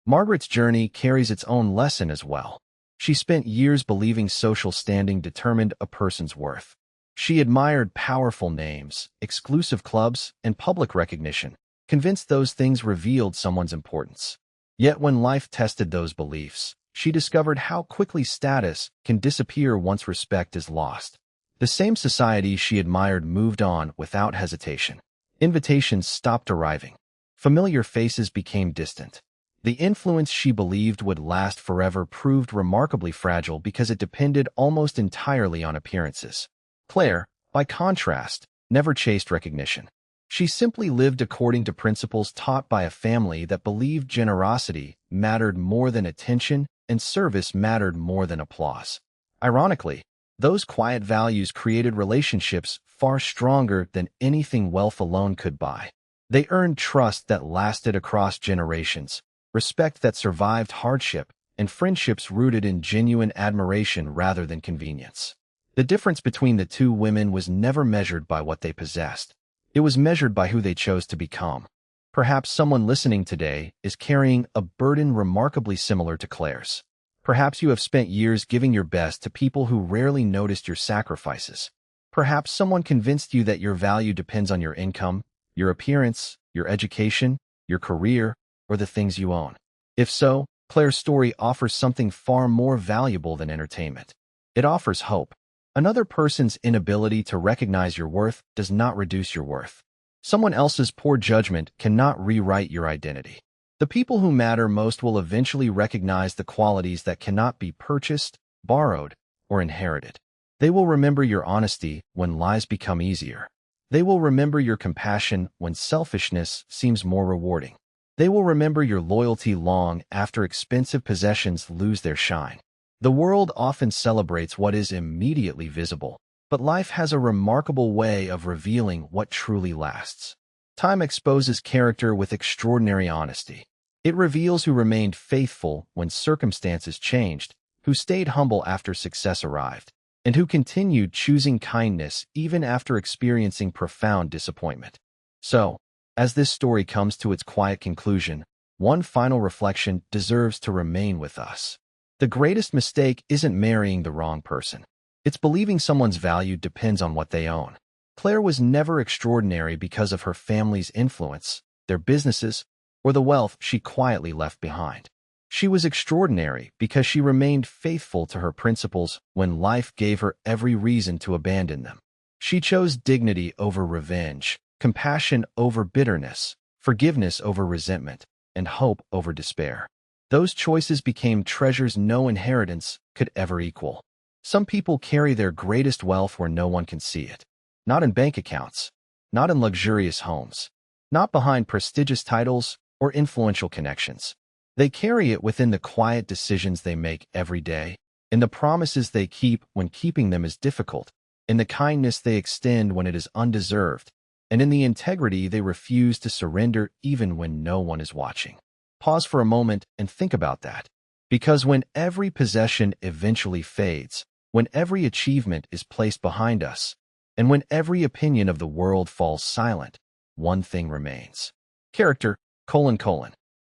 S1: Margaret's journey carries its own lesson as well. She spent years believing social standing determined a person's worth. She admired powerful names, exclusive clubs, and public recognition, convinced those things revealed someone's importance. Yet when life tested those beliefs, she discovered how quickly status can disappear once respect is lost. The same society she admired moved on without hesitation. Invitations stopped arriving. Familiar faces became distant. The influence she believed would last forever proved remarkably fragile because it depended almost entirely on appearances. Claire, by contrast, never chased recognition. She simply lived according to principles taught by a family that believed generosity mattered more than attention and service mattered more than applause. Ironically, those quiet values created relationships far stronger than anything wealth alone could buy. They earned trust that lasted across generations, respect that survived hardship, and friendships rooted in genuine admiration rather than convenience. The difference between the two women was never measured by what they possessed. It was measured by who they chose to become. Perhaps someone listening today is carrying a burden remarkably similar to Claire's. Perhaps you have spent years giving your best to people who rarely noticed your sacrifices. Perhaps someone convinced you that your value depends on your income, your appearance, your education, your career, or the things you own. If so, Claire's story offers something far more valuable than entertainment. It offers hope. Another person's inability to recognize your worth does not reduce your worth. Someone else's poor judgment cannot rewrite your identity. The people who matter most will eventually recognize the qualities that cannot be purchased, borrowed, or inherited. They will remember your honesty when lies become easier. They will remember your compassion when selfishness seems more rewarding. They will remember your loyalty long after expensive possessions lose their shine. The world often celebrates what is immediately visible, but life has a remarkable way of revealing what truly lasts. Time exposes character with extraordinary honesty. It reveals who remained faithful when circumstances changed, who stayed humble after success arrived, and who continued choosing kindness even after experiencing profound disappointment. So, as this story comes to its quiet conclusion, one final reflection deserves to remain with us. The greatest mistake isn't marrying the wrong person. It's believing someone's value depends on what they own. Claire was never extraordinary because of her family's influence, their businesses, or the wealth she quietly left behind. She was extraordinary because she remained faithful to her principles when life gave her every reason to abandon them. She chose dignity over revenge, compassion over bitterness, forgiveness over resentment, and hope over despair. Those choices became treasures no inheritance could ever equal. Some people carry their greatest wealth where no one can see it. Not in bank accounts, not in luxurious homes, not behind prestigious titles or influential connections. They carry it within the quiet decisions they make every day, in the promises they keep when keeping them is difficult, in the kindness they extend when it is undeserved, and in the integrity they refuse to surrender even when no one is watching. Pause for a moment and think about that. Because when every possession eventually fades, when every achievement is placed behind us, and when every opinion of the world falls silent, one thing remains. Character, :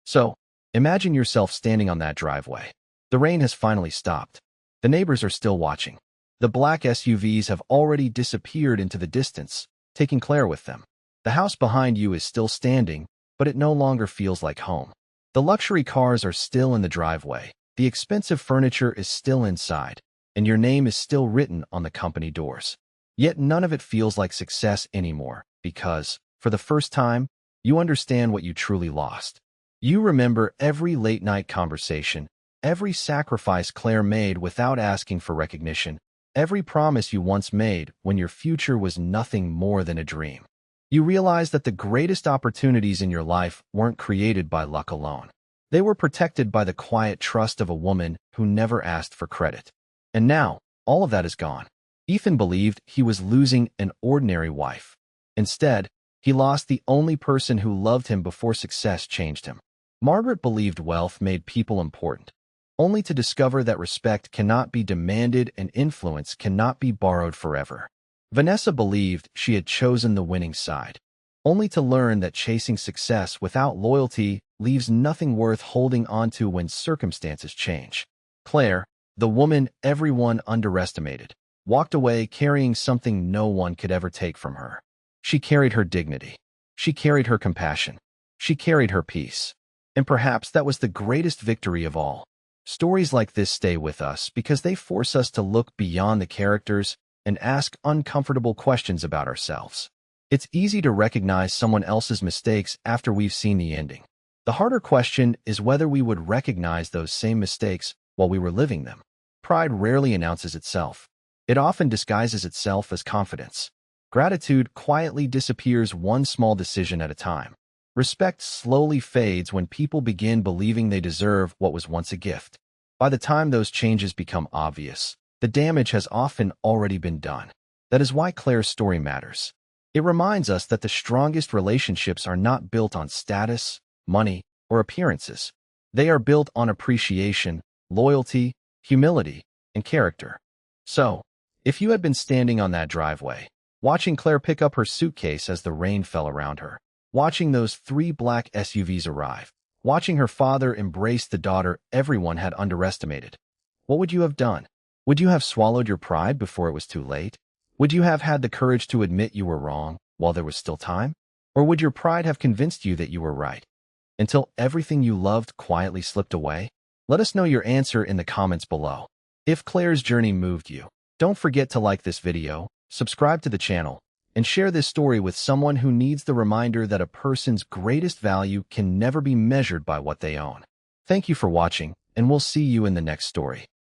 S1: So, imagine yourself standing on that driveway. The rain has finally stopped. The neighbors are still watching. The black SUVs have already disappeared into the distance, taking Claire with them. The house behind you is still standing, but it no longer feels like home. The luxury cars are still in the driveway, the expensive furniture is still inside, and your name is still written on the company doors. Yet none of it feels like success anymore, because, for the first time, you understand what you truly lost. You remember every late-night conversation, every sacrifice Claire made without asking for recognition, every promise you once made when your future was nothing more than a dream. You realize that the greatest opportunities in your life weren't created by luck alone. They were protected by the quiet trust of a woman who never asked for credit. And now, all of that is gone. Ethan believed he was losing an ordinary wife. Instead, he lost the only person who loved him before success changed him. Margaret believed wealth made people important, only to discover that respect cannot be demanded and influence cannot be borrowed forever. Vanessa believed she had chosen the winning side, only to learn that chasing success without loyalty leaves nothing worth holding onto when circumstances change. Claire, the woman everyone underestimated, walked away carrying something no one could ever take from her. She carried her dignity. She carried her compassion. She carried her peace. And perhaps that was the greatest victory of all. Stories like this stay with us because they force us to look beyond the characters and ask uncomfortable questions about ourselves. It's easy to recognize someone else's mistakes after we've seen the ending. The harder question is whether we would recognize those same mistakes while we were living them. Pride rarely announces itself. It often disguises itself as confidence. Gratitude quietly disappears one small decision at a time. Respect slowly fades when people begin believing they deserve what was once a gift. By the time those changes become obvious, the damage has often already been done. That is why Claire's story matters. It reminds us that the strongest relationships are not built on status, money, or appearances. They are built on appreciation, loyalty, humility, and character. So, if you had been standing on that driveway, watching Claire pick up her suitcase as the rain fell around her, watching those 3 black SUVs arrive, watching her father embrace the daughter everyone had underestimated, what would you have done? Would you have swallowed your pride before it was too late? Would you have had the courage to admit you were wrong while there was still time? Or would your pride have convinced you that you were right, until everything you loved quietly slipped away? Let us know your answer in the comments below. If Claire's journey moved you, don't forget to like this video, subscribe to the channel, and share this story with someone who needs the reminder that a person's greatest value can never be measured by what they own. Thank you for watching, and we'll see you in the next story.